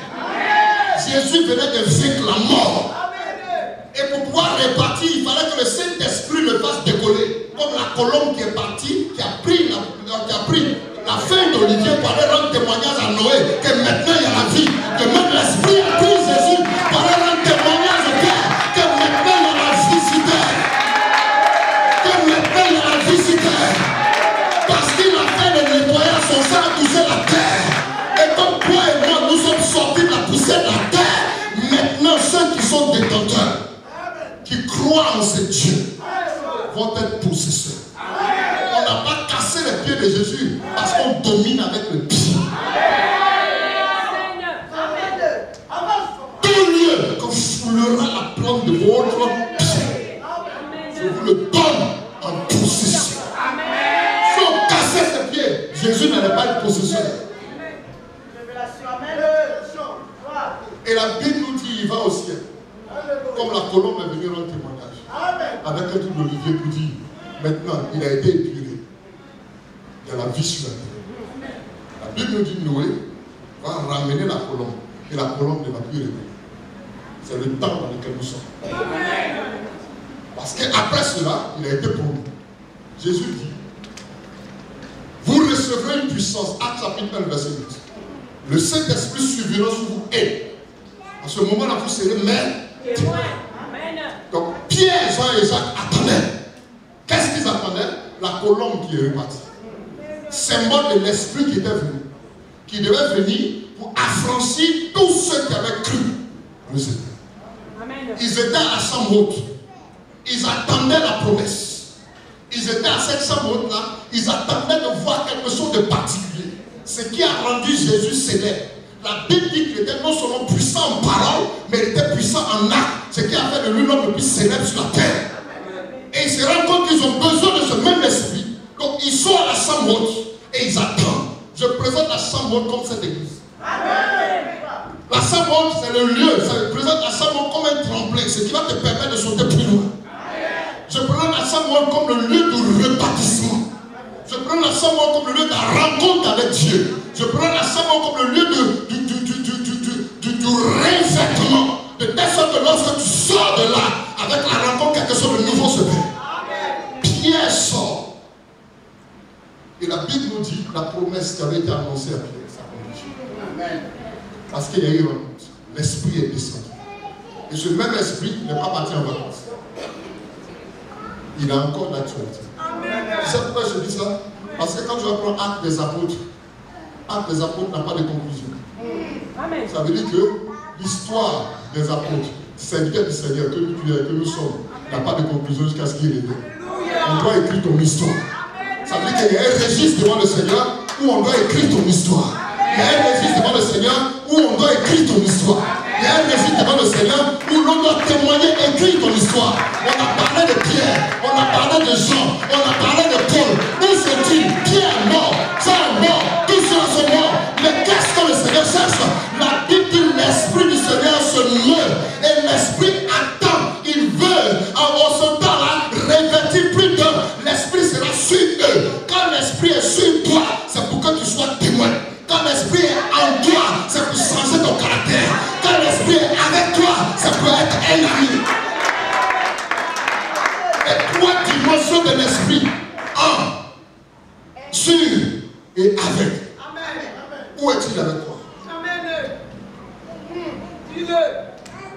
Jésus venait de vaincre la mort. Et pour pouvoir repartir, il fallait que le Saint-Esprit le fasse décoller. Comme la colombe qui est partie, qui a pris la fin d'Olivier pour aller rendre témoignage à Noé, que maintenant il y a la vie. Que même l'Esprit a pris Jésus pour aller rendre témoignage au Père, que maintenant il y a la vie sur terre. Que maintenant il y a la vie sur terre. Parce qu'il a fait le nettoyage, son sang a touché la terre. Et comme toi et moi, nous sommes sortis de la poussière de la terre. Maintenant, ceux qui sont détenteurs, qui croient en ce Dieu, vont être possesseurs. On n'a pas cassé les pieds de Jésus parce qu'on domine avec le pied. Tout lieu que foulera la plante de votre pied, je vous le donne en possession. Si on cassait ses pieds, Jésus n'allait pas être possesseur. Et la Bible nous dit il va au ciel. Comme la colombe est venue rendre témoignage. Avec un truc d'Olivier pour dire maintenant il a été épuré. Il y a la vie sur la terre. La Bible nous dit Noé va ramener la colombe. Et la colombe ne va plus revenir. C'est le temps dans lequel nous sommes. Parce qu'après cela, il a été promu. Jésus dit, vous recevrez une puissance. Actes chapitre 1, verset 8. Le Saint-Esprit suivra sur vous et à ce moment-là, vous serez mes témoins. Donc Pierre, Jean et Jacques attendaient. Qu'est-ce qu'ils attendaient? La colombe qui est repartie. Symbole de l'Esprit qui était venu. Qui devait venir pour affranchir tous ceux qui avaient cru le Seigneur. Ils étaient à la chambre haute. Ils attendaient la promesse. Ils étaient à cette chambre haute là. Ils attendaient de voir quelque chose de particulier. Ce qui a rendu Jésus célèbre. La Bible dit qu'il était non seulement puissant en parole, mais il était puissant en acte. Ce qui a fait de lui l'homme le plus célèbre sur la terre. Et ils se rendent compte qu'ils ont besoin de ce même esprit. Donc ils sont à la chambre haute et ils attendent. Je présente la chambre haute comme cette église. Amen. La chambre haute, c'est le lieu. Je présente la chambre haute comme un tremplin, ce qui va te permettre de sauter plus loin. Amen. Je présente la chambre haute comme le lieu du rebâtissement. Je prends la chambre haute comme le lieu de la rencontre avec Dieu. Je prends la chambre haute comme le lieu du revêtement. De telle sorte que lorsque tu sors de là, avec la rencontre, quelque chose de nouveau se fait. Pierre sort. Et la Bible nous dit la promesse qui avait été annoncée à Pierre. Amen. Parce qu'il y a eu une rencontre. L'esprit est descendu. Et ce même esprit n'est pas parti en vacances. Il a encore l'actualité. Tu sais pourquoi je dis ça? Parce que quand tu vas prendre Actes des Apôtres n'a pas de conclusion. Amen. Ça veut dire que l'histoire des apôtres, serviteurs du Seigneur, que nous sommes, n'a pas de conclusion jusqu'à ce qu'il revienne. On doit écrire ton histoire. Ça veut dire qu'il y a un registre devant le Seigneur où on doit écrire ton histoire. Il y a un registre devant le Seigneur où on doit écrire ton histoire. Il y a un registre devant le Seigneur où l'on doit témoigner, écrire ton histoire. On a parlé de Pierre, on a parlé de Jean, on a parlé de Paul. Où sont-ils? Pierre est mort, Jean est mort, tous ceux sont morts. Mais qu'est-ce que le Seigneur cherche? La Bible dit l'Esprit du Seigneur se meurt. Et l'Esprit attend, il veut, en ce temps-là, revêtir plus d'eux. L'Esprit sera sur eux. Quand l'Esprit est sur toi, c'est pour que tu sois témoin. Quand l'Esprit est en toi, c'est pour changer ton caractère. Quand l'Esprit est avec toi, ça peut être un ami. Et trois dimensions de l'Esprit. En, sur et avec. Où est-il avec toi?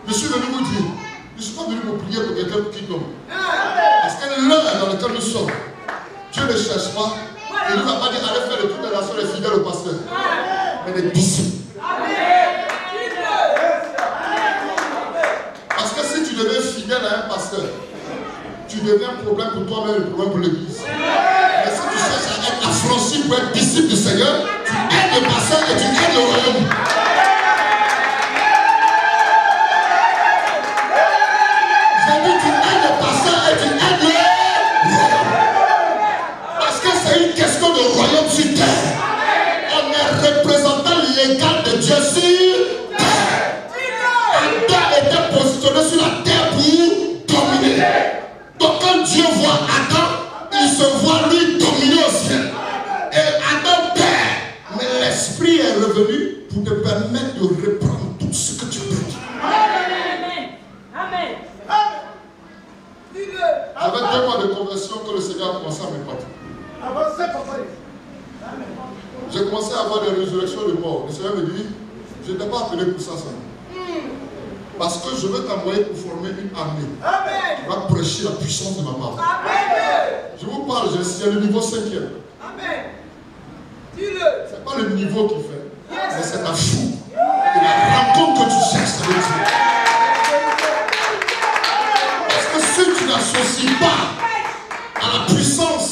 Je suis venu vous dire, je ne suis pas venu vous prier pour quelqu'un qui tombe. Parce que l'heure dans laquelle nous sommes, Dieu ne cherche pas. Il ne nous a pas dit allez faire le tour de la soeur et fidèle au pasteur. Mais des disciples. Parce que si tu deviens fidèle à un pasteur, tu deviens un problème pour toi-même et un problème pour l'église. Mais si tu cherches à être affranchi pour être disciple du Seigneur, tu aides le pasteur et tu aides le royaume. J'ai dit tu aides le pasteur et tu aides le royaume. Parce que c'est une question de royaume sur terre. On est représentant légal de Dieu sur terre. Adam était positionné sur la terre pour dominer. Donc quand Dieu voit Adam, il se voit lui dominer au ciel. Et Adam perd. Mais l'Esprit est revenu pour te permettre de reprendre tout ce que tu peux dire. Amen. Amen. J'avais 2 mois de conversion que le Seigneur a commencé à m'épater. J'ai commencé à avoir des résurrections de mort. Le Seigneur me dit, je ne t'ai pas appelé pour ça. Parce que je veux t'envoyer pour former une armée. Amen. Tu vas prêcher la puissance de ma parole. Je vous parle, c'est le niveau 5e. Ce n'est pas le niveau qui fait, mais c'est ta foi. Et la rencontre que tu cherches avec Dieu. Parce que si tu n'associes pas à la puissance,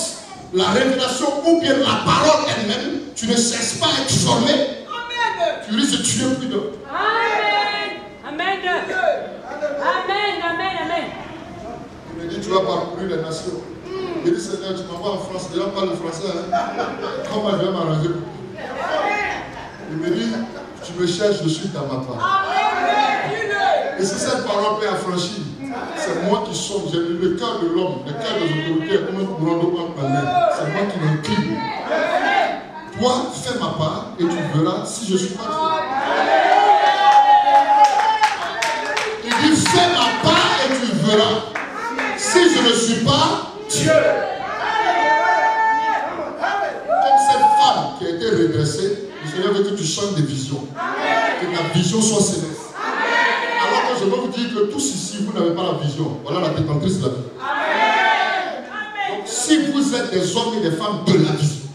la révélation ou bien la parole elle-même, tu ne cherches pas à être formé. Tu risques de tuer plus d'hommes. Amen. Amen. Amen. Amen. Amen. Il me dit, tu vas parcourir les nations. Il dit, Seigneur, tu m'envoies en France. Déjà parle le français. Comment je vais m'arranger pour toi? Il me dit, tu me cherches, je suis dans ma part. Et si cette parole peut affranchir, c'est moi qui sonne. J'ai le cœur de l'homme, le cœur des autorités, comme un courant d'eau entre ma main. C'est moi qui l'incline. Toi, fais ma part et tu verras si je suis pas toi. Il Tu sais ma part et tu verras. Si je ne suis pas Dieu. Comme cette femme qui a été redressée, le Seigneur veut que tu changes de vision. Que ta vision soit céleste. Alors que je veux vous dire que tous ici, vous n'avez pas la vision. Voilà la détentrice de la vie. Donc, si vous êtes des hommes et des femmes de la vision,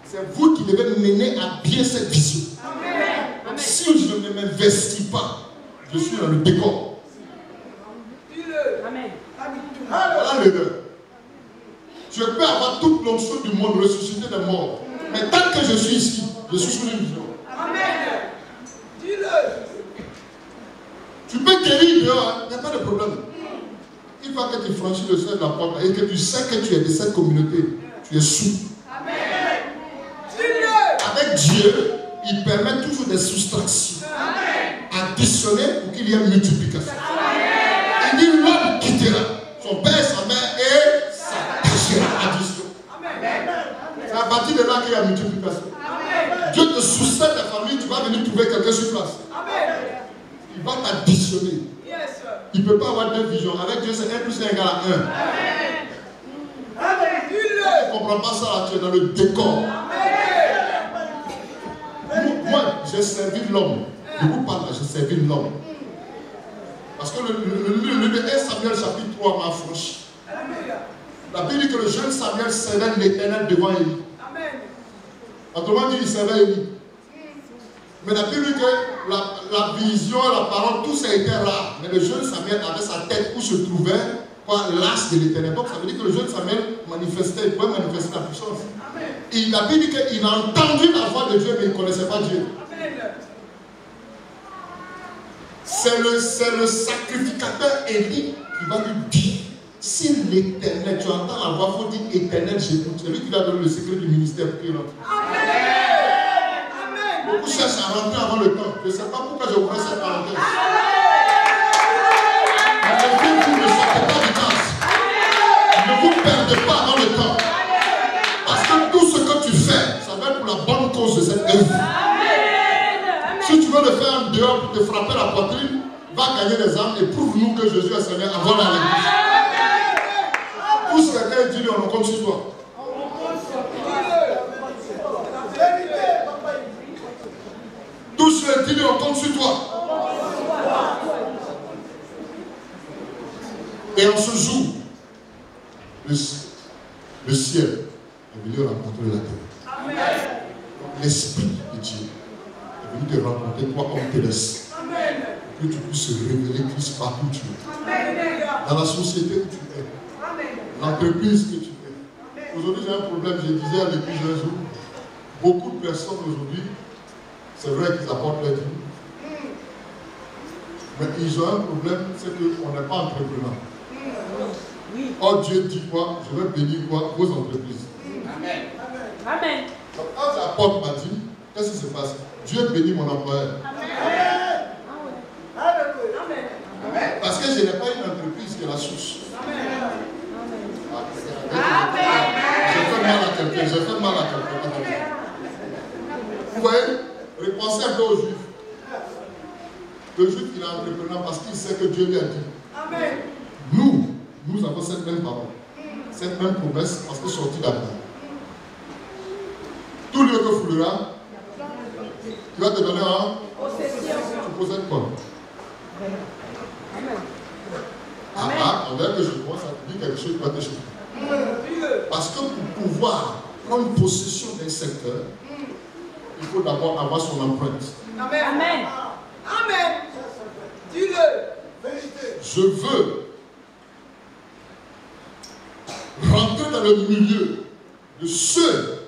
c'est vous qui devez mener à bien cette vision. Donc, si je ne m'investis pas, je suis dans le décor. Voilà l'erreur. Je peux avoir toute l'onction du monde, ressusciter des morts. Mais tant que je suis ici, je suis sous une vision. Tu peux guérir dehors, il n'y a pas de problème. Une fois que tu franchis le seuil de la porte et que tu sais que tu es de cette communauté, tu es sous. Avec Dieu, il permet toujours des soustractions. Additionner pour qu'il y ait multiplication. Il dit l'homme quittera son père et sa mère et s'attachera à Dieu. C'est à partir de là qu'il y a multiplication. Dieu te soustrait de ta famille, tu vas venir trouver quelqu'un sur place. Il va t'additionner. Il ne peut pas avoir deux visions. Avec Dieu, c'est 1 plus 1 égale à 1. Tu ne comprends pas ça là, tu es dans le décor. Moi, j'ai servi l'homme. Je vous parle là, j'ai servi l'homme. Parce que le 1 Samuel chapitre 3 m'a affranchi. La Bible dit que le jeune Samuel servait l'Éternel devant Élie. Autrement dit, il servait Élie. Mais la Bible dit que la vision, la parole, tout ça était rare. Mais le jeune Samuel avait sa tête où se trouvait l'as de l'Éternel. Donc ça veut dire que le jeune Samuel manifestait, il pouvait manifester la puissance. Et la Bible dit qu'il a entendu la voix de Dieu, mais il ne connaissait pas Dieu. C'est le sacrificateur Élie qui va lui dire, si l'Éternel, tu entends la voix, il faut dire Éternel, j'écoute. C'est lui qui va donner le secret du ministère pour qu'il rentre. Beaucoup cherchent à rentrer avant le temps. Je ne sais pas pourquoi je ouvrais cette parenthèse. Mais je veux que vous ne sortez pas du temps. Ne vous perdez pas avant le temps. Parce que tout ce que tu fais, ça va être pour la bonne cause de cette œuvre. Si tu veux le faire en dehors pour te frapper la poitrine, va gagner des âmes et prouve-nous que Jésus est Seigneur avant dans l'église. Pousse quelqu'un et dis-lui, on compte sur toi. Touche-le et dis-lui, on compte sur toi. Et en ce jour, le ciel est venu rencontrer la terre. L'Esprit de Dieu est venu te rencontrer, toi, homme terrestre. Que tu puisses révéler Christ partout où tu es. Dans la société où tu es. L'entreprise que tu es. Aujourd'hui, j'ai un problème. Je disais à l'église un jour, beaucoup de personnes aujourd'hui, c'est vrai qu'ils apportent leur vie. Mais ils ont un problème, c'est qu'on n'est pas entrepreneur. Or, Dieu dit quoi? Je vais bénir quoi? Vos entreprises. Amen. Amen. Donc, quand la porte m'a dit, qu'est-ce qui se passe? Dieu bénit mon employeur. Amen. Parce que je n'ai pas une entreprise qui est la source. Amen. J'ai fait mal à quelqu'un. J'ai fait mal à quelqu'un. Vous voyez? Repensez un peu aux Juifs. Le Juif, il est entrepreneur parce qu'il sait que Dieu lui a dit. Amen. Nous avons cette même parole, cette même promesse, parce que sorti d'Abraham. Tout lieu que foulera, tu vas te donner un. Tu possèdes quoi? Ah, on dirait que je commence à te dire quelque chose qui va te choquer. Parce que pour pouvoir prendre possession d'un secteur, il faut d'abord avoir son empreinte. Amen. Amen. Amen. Dis-le. Je veux rentrer dans le milieu de ceux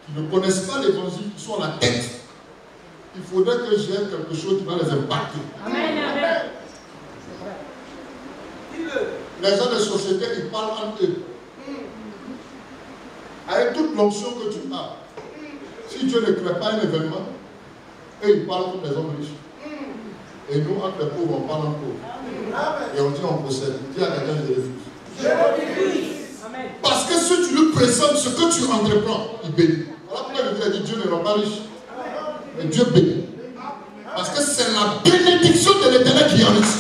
qui ne connaissent pas l'évangile, qui sont à la tête. Il faudrait que j'ai quelque chose qui va les impacter. Amen. Amen. Les gens de société, ils parlent entre eux. Avec toute l'onction que tu as, si Dieu ne crée pas un événement, eux ils parlent comme des hommes riches. Et nous, entre les pauvres, on parle en pauvre. Et on dit on possède. Dis à quelqu'un, je refuse. Parce que si tu lui présentes ce que tu entreprends, il bénit. Voilà pourquoi je vous ai dit Dieu ne rend pas riche. Mais Dieu bénit. Parce que c'est la bénédiction de l'Éternel qui est en ici.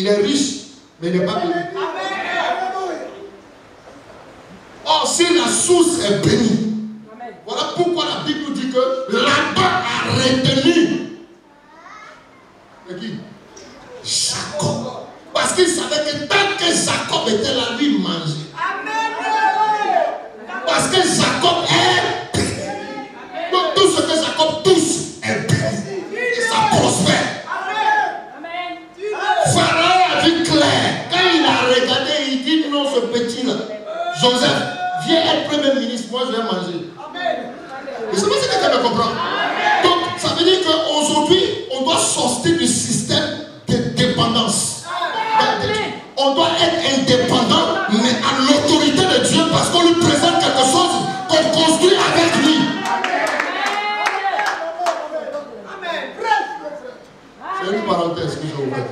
Il est riche, mais il n'est pas béni. Or, si la source est bénie, voilà pourquoi la Bible nous dit que Laban a retenu. Et qui? Jacob. Parce qu'il savait que tant que Jacob était là, lui mangeait. Parce que Jacob est béni. Donc tout ce que Jacob touche est béni. Et ça prospère. Pharaon a dit clair. Quand il a regardé, il dit non, ce petit-là, Joseph, viens être premier ministre, moi je vais manger. Et c'est pas si quelqu'un me comprend. Donc ça veut dire qu'aujourd'hui, on doit sortir du système de dépendance. On doit être indépendant, mais à l'autorité de Dieu, parce qu'on lui présente quelque chose qu'on construit avec lui. C'est une parenthèse que j'ai ouverte.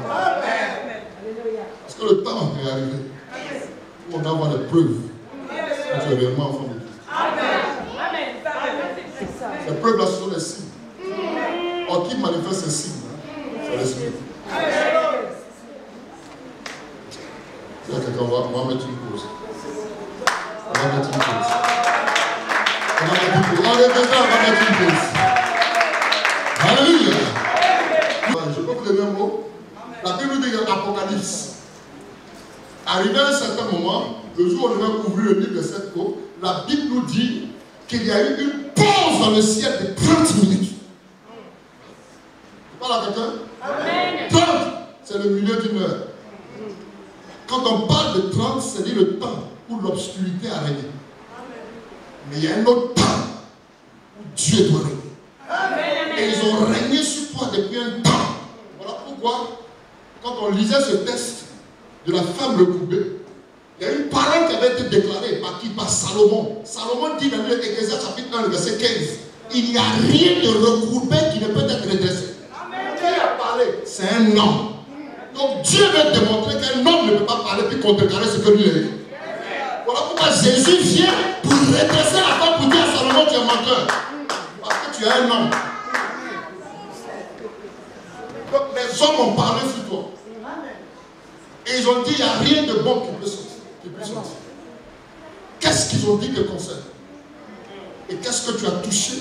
Parce que le temps est arrivé où on doit avoir des preuves que tu es réellement enfant de Dieu. Ces preuves-là sont des signes. Or, qui manifeste ces signes? C'est l'esprit. Il y a quelqu'un, on va mettre une pause. On va mettre une pause. On va mettre une pause. On va mettre une pause. Alléluia. Je peux vous donner un mot. La Bible nous dit dans l'Apocalypse. Arrivé à un certain moment, le jour où on devait ouvrir le livre de cette eau, la Bible nous dit qu'il y a eu une pause dans le ciel de 30 minutes. Tu parles à quelqu'un? 30, c'est le milieu d'une heure. Quand on parle de 30, c'est dit le temps où l'obscurité a régné. Mais il y a un autre temps où Dieu doit régner. Et ils ont régné sur toi depuis un temps. Voilà pourquoi, quand on lisait ce texte de la femme recourbée, il y a une parole qui avait été déclarée par qui? Par Salomon. Salomon dit dans l'Ecclésiaste chapitre 1, verset 15, il n'y a rien de recourbé qui ne peut être redressé. Qui a parlé? C'est un homme. Donc Dieu veut démontrer qu'un homme ne peut pas parler puis contrecarrer ce que lui a dit. Voilà pourquoi Jésus vient pour redresser la femme pour dire à Salomon tu es menteur. Parce que tu es un homme. Donc les hommes ont parlé sur toi. Et ils ont dit il n'y a rien de bon qui peut sortir. Qu'est-ce qu'ils ont dit te concerne? Et qu'est-ce que tu as touché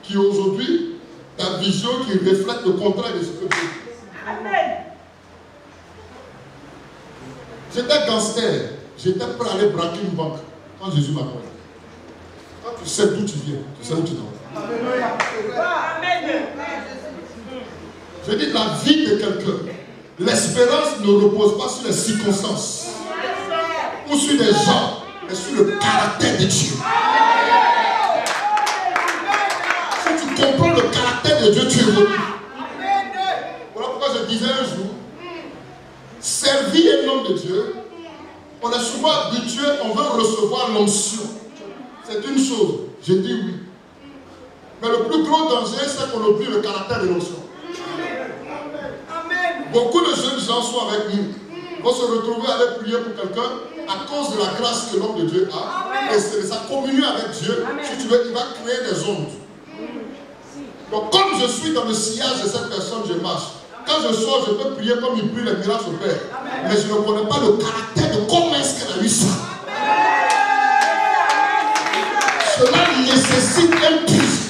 qui aujourd'hui ta vision qui reflète le contraire de ce que tu dis? Amen. J'étais gangster, j'étais prêt à aller braquer une banque quand Jésus m'a parlé. Quand tu sais d'où tu viens, tu sais où tu t'en vas. Je dis la vie de quelqu'un, l'espérance ne repose pas sur les circonstances ou sur des gens, mais sur le caractère de Dieu. Si tu comprends le caractère de Dieu, tu évolues. Voilà pourquoi je disais un jour, servir un homme de Dieu, on est souvent habitué, on veut recevoir l'onction. C'est une chose, je dis oui. Mais le plus gros danger, c'est qu'on oublie le caractère de l'onction. Beaucoup de jeunes gens sont avec nous, vont se retrouver à aller prier pour quelqu'un à cause de la grâce que l'homme de Dieu a. Et c'est sa communion avec Dieu, si tu veux, il va créer des ondes. Donc comme je suis dans le sillage de cette personne, je marche. Quand je sors, je peux prier comme il prie les miracles au Père. Mais je ne connais pas le caractère de comment est-ce qu'elle a eu ça. Cela nécessite un puits.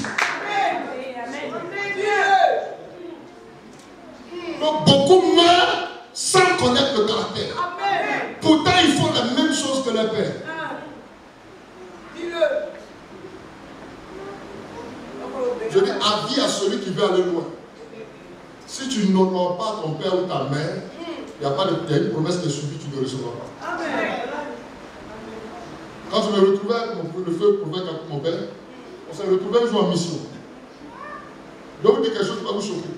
Donc beaucoup meurent sans connaître le caractère. Pourtant, ils font la même chose que leur père. Je dis avis à celui qui veut aller loin. Si tu n'honores pas ton père ou ta mère, il y a une promesse qui est suivie, tu ne recevras pas. Amen. Quand je me retrouvais avec le feu prophète avec mon père, on s'est retrouvé un jour en mission. Je vais vous dire quelque chose qui va vous choquer.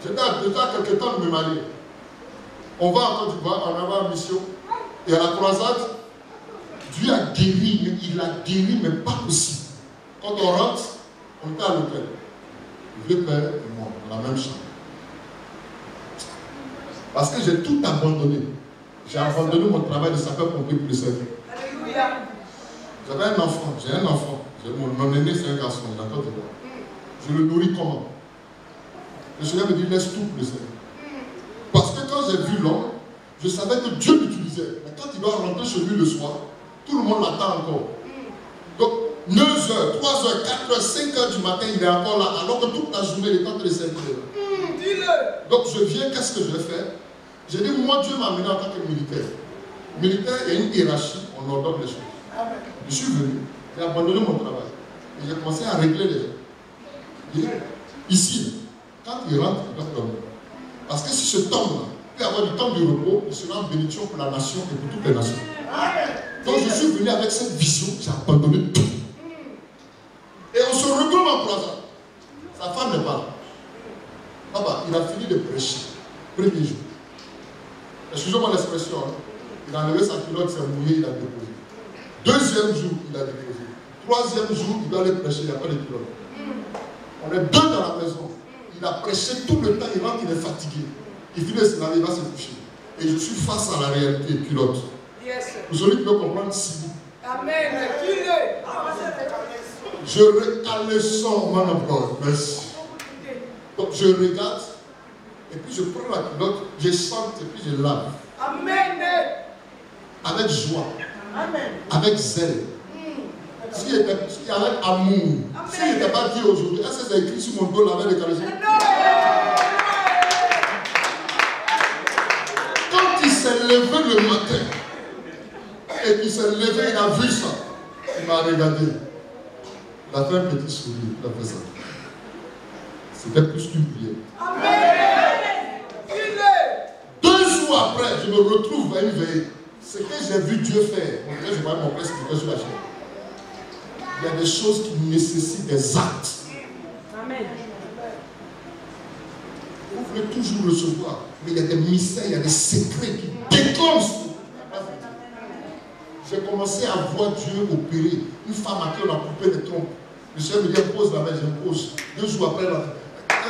J'étais à quelques temps de me marier. On va en Côte d'Ivoire, on va en mission. Et à la croisade, Dieu a guéri, mais il a guéri, mais pas possible. Quand on rentre, on était à l'hôtel. Le vieux père et moi, dans la même chambre. Parce que j'ai tout abandonné. J'ai abandonné mon travail de sapeur-pompier pour le servir. J'avais un enfant, j'ai un enfant. Mon aîné, c'est un garçon, il a Côte d'Ivoire. Je le nourris comment? Le Seigneur me dit, laisse tout pour le servir. Parce que quand j'ai vu l'homme, je savais que Dieu l'utilisait. Mais quand il doit rentrer chez lui le soir, tout le monde l'attend encore. Donc, 9h, 3h, 4h, 5h du matin, il est encore là, alors que toute la journée, il est en train de servir. Donc, je viens, qu'est-ce que je vais faire? J'ai dit, moi, Dieu m'a amené en tant que militaire. Militaire, il y a une hiérarchie, on ordonne les choses. Je suis venu, j'ai abandonné mon travail. Et j'ai commencé à régler les gens. Ici, quand il rentre, il doit dormir. Parce que si cet homme-là peut avoir du temps de repos, il sera en bénédiction pour la nation et pour toutes les nations. Donc je suis venu avec cette vision, j'ai abandonné tout. Et on se retrouve en croisade. Sa femme n'est pas là. Papa, il a fini de prêcher. Premier jour. Excusez-moi l'expression. Hein. Il a enlevé sa culotte, s'est mouillé, il a déposé. Deuxième jour, il a déposé. Troisième jour, il doit aller prêcher, il n'y a pas de culotte. On est deux dans la maison. Il a prêché tout le temps, il rentre, il est fatigué. Il finit de se laver, il va se coucher. Et je suis face à la réalité, culotte. Pour celui qui veut comprendre, si. Amen. Je regarde le son, man of God. Merci. Donc je regarde, et puis je prends la culotte, je chante, et puis je lave. Amen. Avec joie. Amen. Avec zèle. S'il était avec amour, s'il n'était pas dit aujourd'hui, est-ce que c'est écrit sur mon dos la veille de Calais? Quand il s'est levé le matin, et qu'il s'est levé, il a vu ça, il m'a regardé. Il a fait un petit sourire, il a fait ça. C'était plus qu'une prière. Amen. 2 jours après, je me retrouve à une veille. Ce que j'ai vu Dieu faire, je vois mon père expliquer sur la chaîne. Il y a des choses qui nécessitent des actes. Amen. Vous voulez toujours recevoir, mais il y a des mystères, il y a des secrets qui déclenchent. J'ai commencé à voir Dieu opérer. Une femme à qui on a coupé les trompes. Le Seigneur me dit, pose la main, je pose. 2 jours après,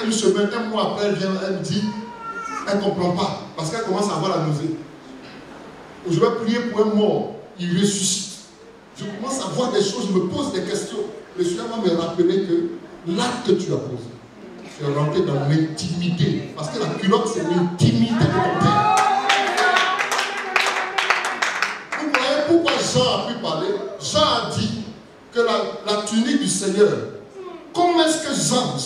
une semaine, 1 mois après, elle vient, elle me dit, elle ne comprend pas, parce qu'elle commence à avoir la nausée. Je vais prier pour un mort, il ressuscite. Je commence à voir des choses, je me pose des questions. Le Seigneur va me rappeler que l'acte que tu as posé, tu es rentré dans l'intimité. Parce que la culotte, c'est l'intimité de ton Père. Vous voyez pourquoi Jean a pu parler? Jean a dit que la tunique du Seigneur, comment est-ce que Jean,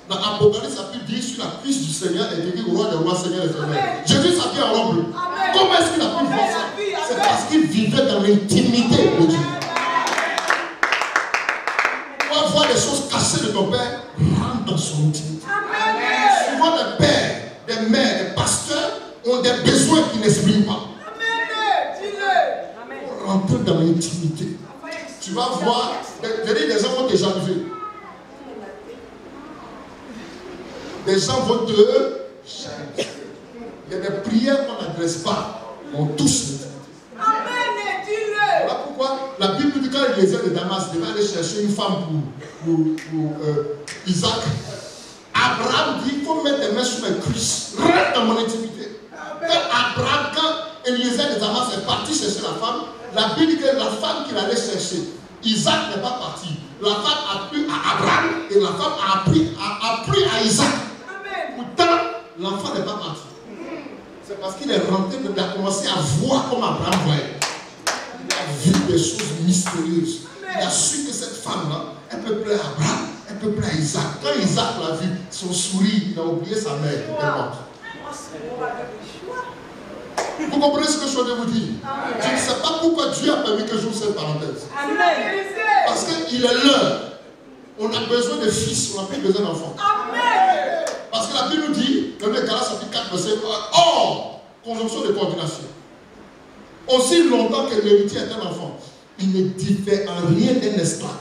dans l'Apocalypse, a pu dire sur la cuisse du Seigneur et dire au roi des rois, Seigneur des Seigneurs? Jésus s'habille en robe bleue. Comment est-ce qu'il a pu voir ça? C'est parce qu'il vivait dans l'intimité de Dieu. Tu vas voir des choses cachées de ton Père, rentre dans son intimité. Souvent des pères, des mères, des pasteurs ont des besoins qu'ils n'expriment pas. Pour rentrer dans l'intimité. Tu vas voir, des gens vont te jalouser. Des gens vont te jalouser. Il y a des prières qu'on n'adresse pas. On touche l'intimité. Voilà pourquoi la Bible dit quand Eliezer de Damas devait aller chercher une femme pour Isaac. Abraham dit, il faut mettre des mains sur mes cuisses. Rentre dans mon intimité. Quand Eliezer de Damas est parti chercher la femme, la Bible dit que la femme qu'il allait chercher, Isaac n'est pas parti. La femme a plu à Abraham et la femme a plu à Isaac. Pourtant, l'enfant n'est pas parti. C'est parce qu'il est rentré qu'il a commencé à voir comme Abraham voyait. Il a vu des choses mystérieuses. Il a su que cette femme-là, elle peut plaire à Abraham, elle peut plaire à Isaac. Quand Isaac l'a vu, son sourire, il a oublié sa mère. Elle est morte. Vous comprenez ce que je viens de vous dire? Je ne sais pas pourquoi Dieu a permis que j'ouvre cette parenthèse. Parce qu'il est l'heure. On a besoin de fils, on n'a plus besoin d'enfants. Parce que la Bible nous dit, dans le Galates chapitre 4, verset 1, or, conjonction de coordination. Aussi longtemps que l'héritier est un enfant, il ne diffère en rien d'un esclave.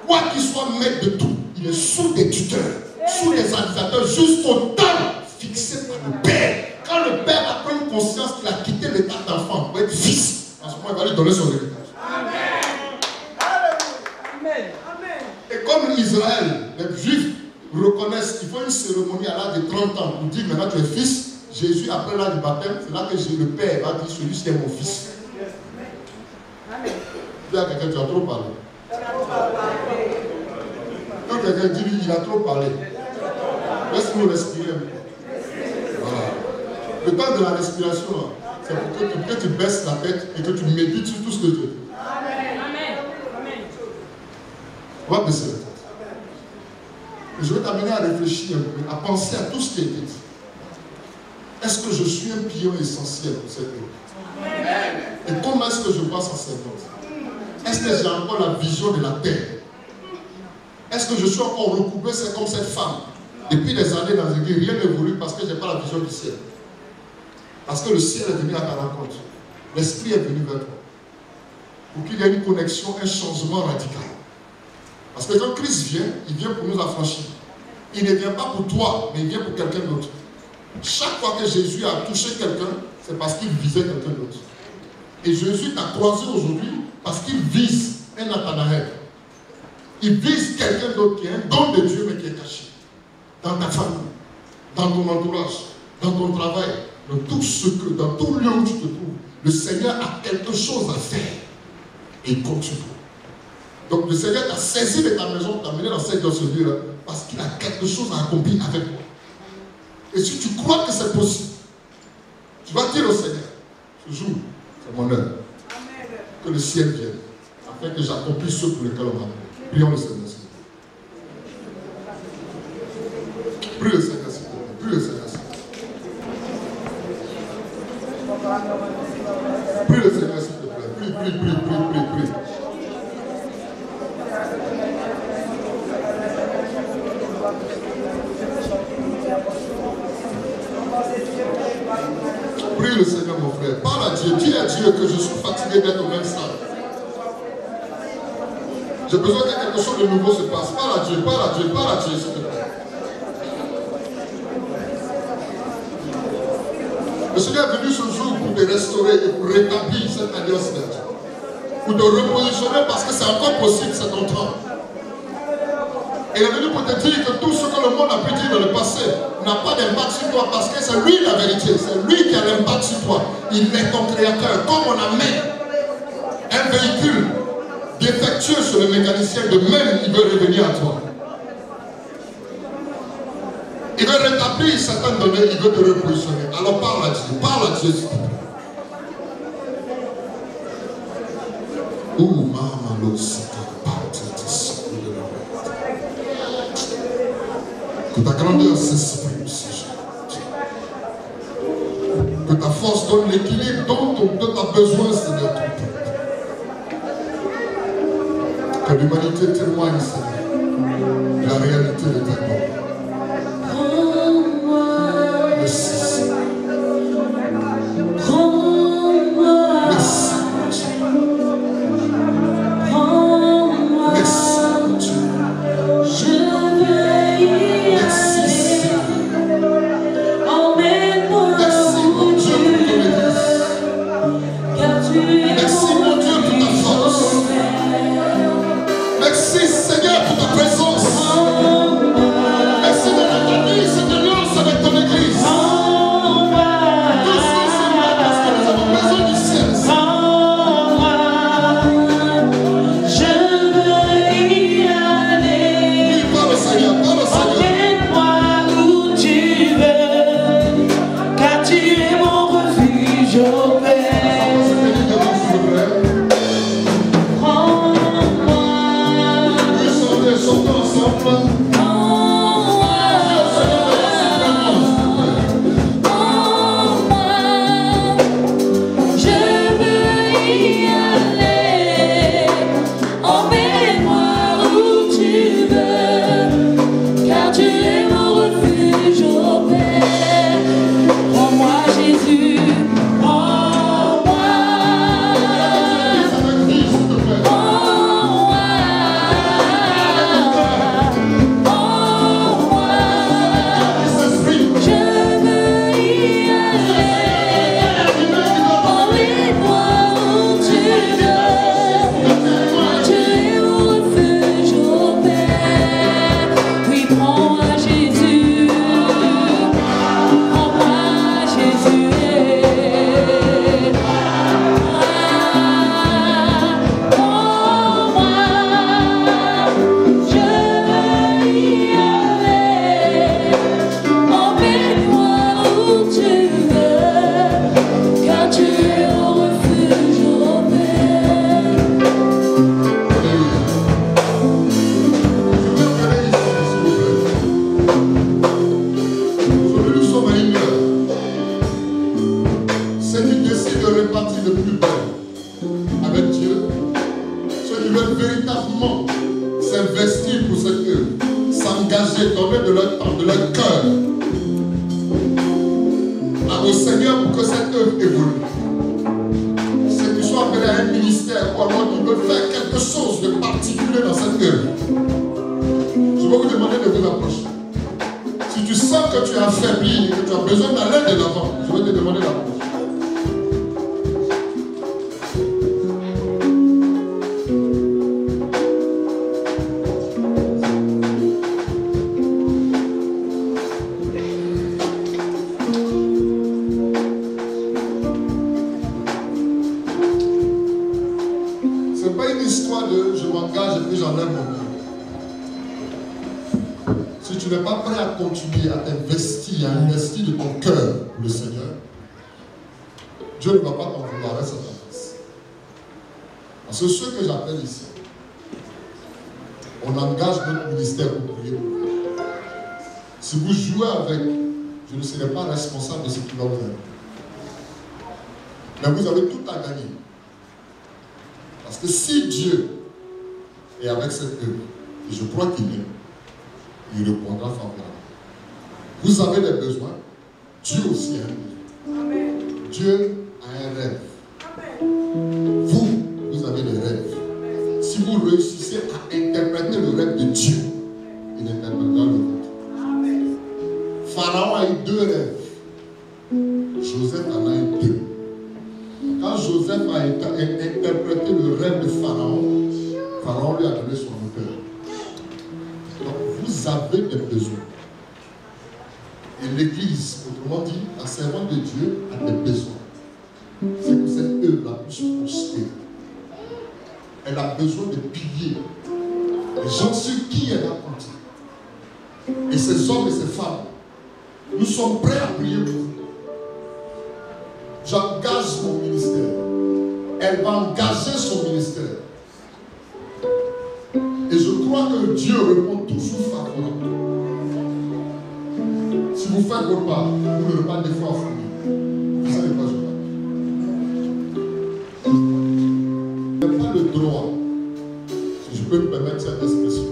Quoi qu'il soit maître de tout, il est sous des tuteurs, sous des administrateurs, jusqu'au temps fixé par le Père. Quand le Père a pris conscience qu'il a quitté l'état d'enfant pour être fils, en ce moment, il va lui donner son héritage. Et comme Israël, les Juifs reconnaissent qu'il faut une cérémonie à l'âge de 30 ans pour dire maintenant tu es fils, Jésus, après l'âge du baptême, c'est là que le Père va dire celui-ci est mon fils. Dis à quelqu'un, tu as trop parlé. Quand quelqu'un dit il a trop parlé, laisse-nous respirer. Voilà. Le temps de la respiration, c'est pour que tu baisses la tête et que tu médites sur tout ce que Dieu dit. Amen. On va baisser la tête. Et je vais t'amener à réfléchir, à penser à tout ce qui a été dit. Est-ce que je suis un pion essentiel pour cette œuvre? Et comment est-ce que je vois sa servante? Est-ce que j'ai encore la vision de la terre? Est-ce que je suis encore recoupé, c'est comme cette femme? Depuis des années dans l'église, rien n'évolue parce que je n'ai pas la vision du ciel. Parce que le ciel est venu à ta rencontre. L'esprit est venu vers toi. Pour qu'il y ait une connexion, un changement radical. Parce que quand Christ vient, il vient pour nous affranchir. Il ne vient pas pour toi, mais il vient pour quelqu'un d'autre. Chaque fois que Jésus a touché quelqu'un, c'est parce qu'il visait quelqu'un d'autre. Et Jésus t'a croisé aujourd'hui parce qu'il vise un Nathanaël. Il vise quelqu'un d'autre qui est un don de Dieu, mais qui est caché. Dans ta famille, dans ton entourage, dans ton travail, dans tout lieu où tu te trouves, le Seigneur a quelque chose à faire. Et il compte sur toi. Donc le Seigneur t'a saisi de ta maison, t'a amené dans ce lieu-là, parce qu'il a quelque chose à accomplir avec toi. Et si tu crois que c'est possible, tu vas dire au Seigneur, ce jour, c'est mon heure. Que le ciel vienne, afin que j'accomplisse ce pour lequel on m'a appelé. Prions le Seigneur. Prie le Seigneur, s'il te plaît. Prie le Seigneur, s'il te plaît. Prie le Seigneur, s'il te plaît. Prie. Prie le Seigneur, mon frère. Parle à Dieu. Dis à Dieu que je suis fatigué d'être au même stade. J'ai besoin que quelque chose de nouveau se passe. Parle à Dieu, s'il te plaît. Le Seigneur est venu ce jour pour te restaurer et pour rétablir cette alliance de Dieu. Pour te repositionner parce que c'est encore possible, c'est ton temps. Il est venu pour te dire que tout ce que le monde a pu dire dans le passé n'a pas d'impact sur toi parce que c'est lui la vérité, c'est lui qui a l'impact sur toi. Il est ton créateur. Comme on amène un véhicule défectueux sur le mécanicien, de même il veut revenir à toi. Il veut rétablir certaines données, il veut te repositionner. Alors parle à Dieu, s'il te plaît. Oh, maman, que ta grandeur s'exprime, Seigneur. Que ta force donne l'équilibre dont tu as besoin, Seigneur. Que l'humanité témoigne, Seigneur, de la réalité de ta gloire. Merci Seigneur pour ta présence. qui veulent véritablement s'investir pour cette œuvre, s'engager, donner de leur temps, de leur cœur au Seigneur pour que cette œuvre évolue. Ceux qui sont appelés à un ministère ou alors qui veulent faire quelque chose de particulier dans cette œuvre, je vais vous demander de vous approcher. Si tu sens que tu es affaibli et que tu as besoin d'aller de l'avant, je vais te demander d'approcher. Continuer à t'investir, à investir de ton cœur pour le Seigneur, Dieu ne va pas t'en vouloir à cette place. Parce que ce que j'appelle ici, on engage notre ministère pour prier pour vous. Si vous jouez avec, je ne serai pas responsable de ce qui va vous arriver. Mais vous avez tout à gagner. Parce que si Dieu est avec cette œuvre, et je crois qu'il est, il répondra favorablement. Vous avez des besoins, Dieu aussi a un besoin. Amen. Dieu a un rêve. Amen. Vous avez des rêves. Amen. Si vous réussissez à interpréter le rêve de Dieu, il interprétera le vôtre. Amen. Pharaon a eu 2 rêves. Joseph en a eu 2. Quand Joseph a interprété le rêve de Pharaon, Pharaon lui a donné son hauteur. Donc vous avez des besoins. Et l'Église, autrement dit, la servante de Dieu a des besoins. C'est que cette œuvre puisse prospérer. Elle a besoin de piliers. Les gens sur qui elle a compté. Et ces hommes et ces femmes, nous sommes prêts à prier pour vous. J'engage mon ministère. Elle va engager son ministère. Et je crois que Dieu répond toujours favorablement. Si vous faites vos pas, vous ne pas des fois fourni. Vous savez pas, je n'ai pas le droit, si je peux me permettre cette expression,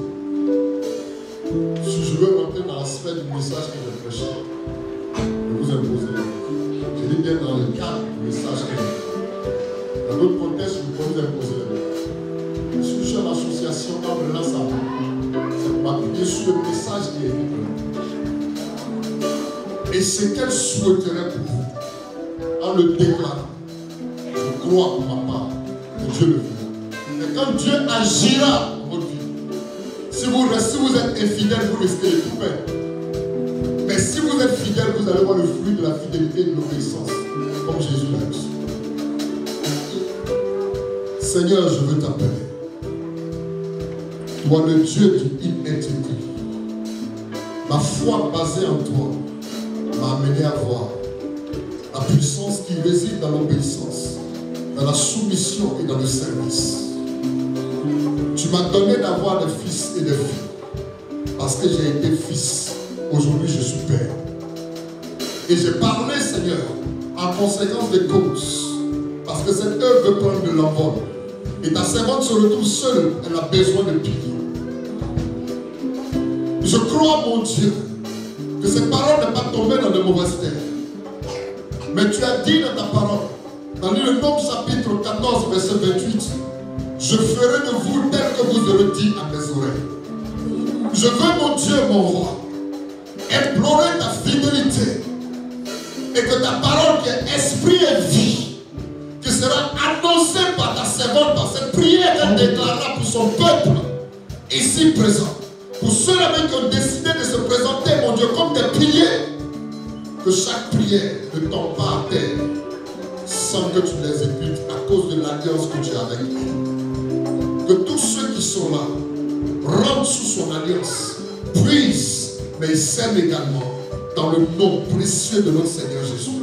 si je veux rentrer dans l'aspect du message que j'ai prêché, de vous imposer. Je dis bien dans le cadre du message que j'ai. Dans d'autres contextes, je peux vous imposer la vie. Si je suis en association, quand on me lance à vous, c'est pour m'appuyer sur le message qui est écrit. Et ce qu'elle souhaiterait pour vous, en le déclarant, je crois pour ma part que Dieu le fera. Et quand Dieu agira dans votre vie, si vous êtes infidèle, vous restez tout père. Mais si vous êtes fidèle, vous allez voir le fruit de la fidélité et de l'obéissance, comme Jésus l'a reçu. Seigneur, je veux t'appeler. Toi, le Dieu du in-intégrité. Ma foi basée en toi m'a amené à voir la puissance qui réside dans l'obéissance, dans la soumission et dans le service. Tu m'as donné d'avoir des fils et des filles parce que j'ai été fils. Aujourd'hui, je suis père. Et j'ai parlé, Seigneur, en conséquence des causes, parce que cette œuvre veut prendre de l'envol. Et ta servante se retrouve seule, elle a besoin de piliers. Je crois, mon Dieu, que cette parole n'est pas tombée dans de mauvaises terres. Mais tu as dit dans ta parole, dans le Nombre chapitre 14, verset 28, je ferai de vous tel que vous aurez dit à mes oreilles. Je veux, mon Dieu, mon roi, implorer ta fidélité et que ta parole qui est esprit et vie, qui sera annoncée par ta servante, par cette prière qu'elle déclarera pour son peuple, ici présent. Pour ceux-là même qui ont décidé de se présenter, mon Dieu, comme des piliers, que chaque prière ne tombe pas à terre sans que tu les écoutes à cause de l'alliance que tu as avec eux. Que tous ceux qui sont là rentrent sous son alliance, puissent, mais ils s'aiment également dans le nom précieux de notre Seigneur Jésus.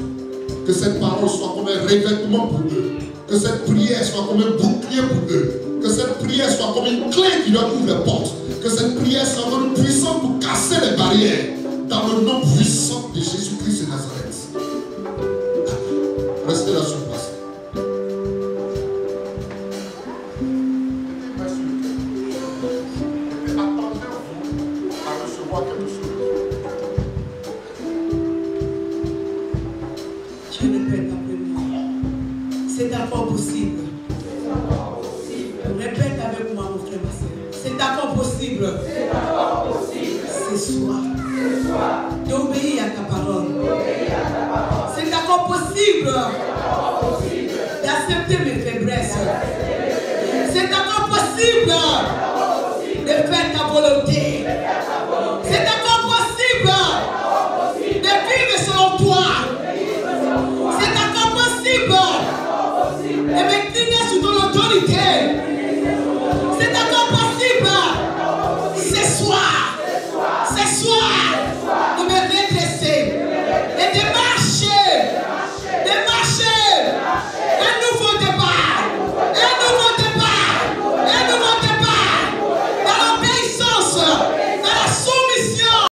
Que cette parole soit comme un revêtement pour eux. Que cette prière soit comme un bouclier pour eux. Que cette prière soit comme une clé qui leur ouvre les portes. Que cette prière soit comme puissante pour casser les barrières. Dans le nom puissant de Jésus-Christ de Nazareth. Restez là sur place. possible. Répète avec moi, mon frère, ma soeur. C'est encore possible. Ce soir. D'obéir à ta parole. C'est encore possible. D'accepter mes faiblesses. C'est encore possible de faire ta volonté.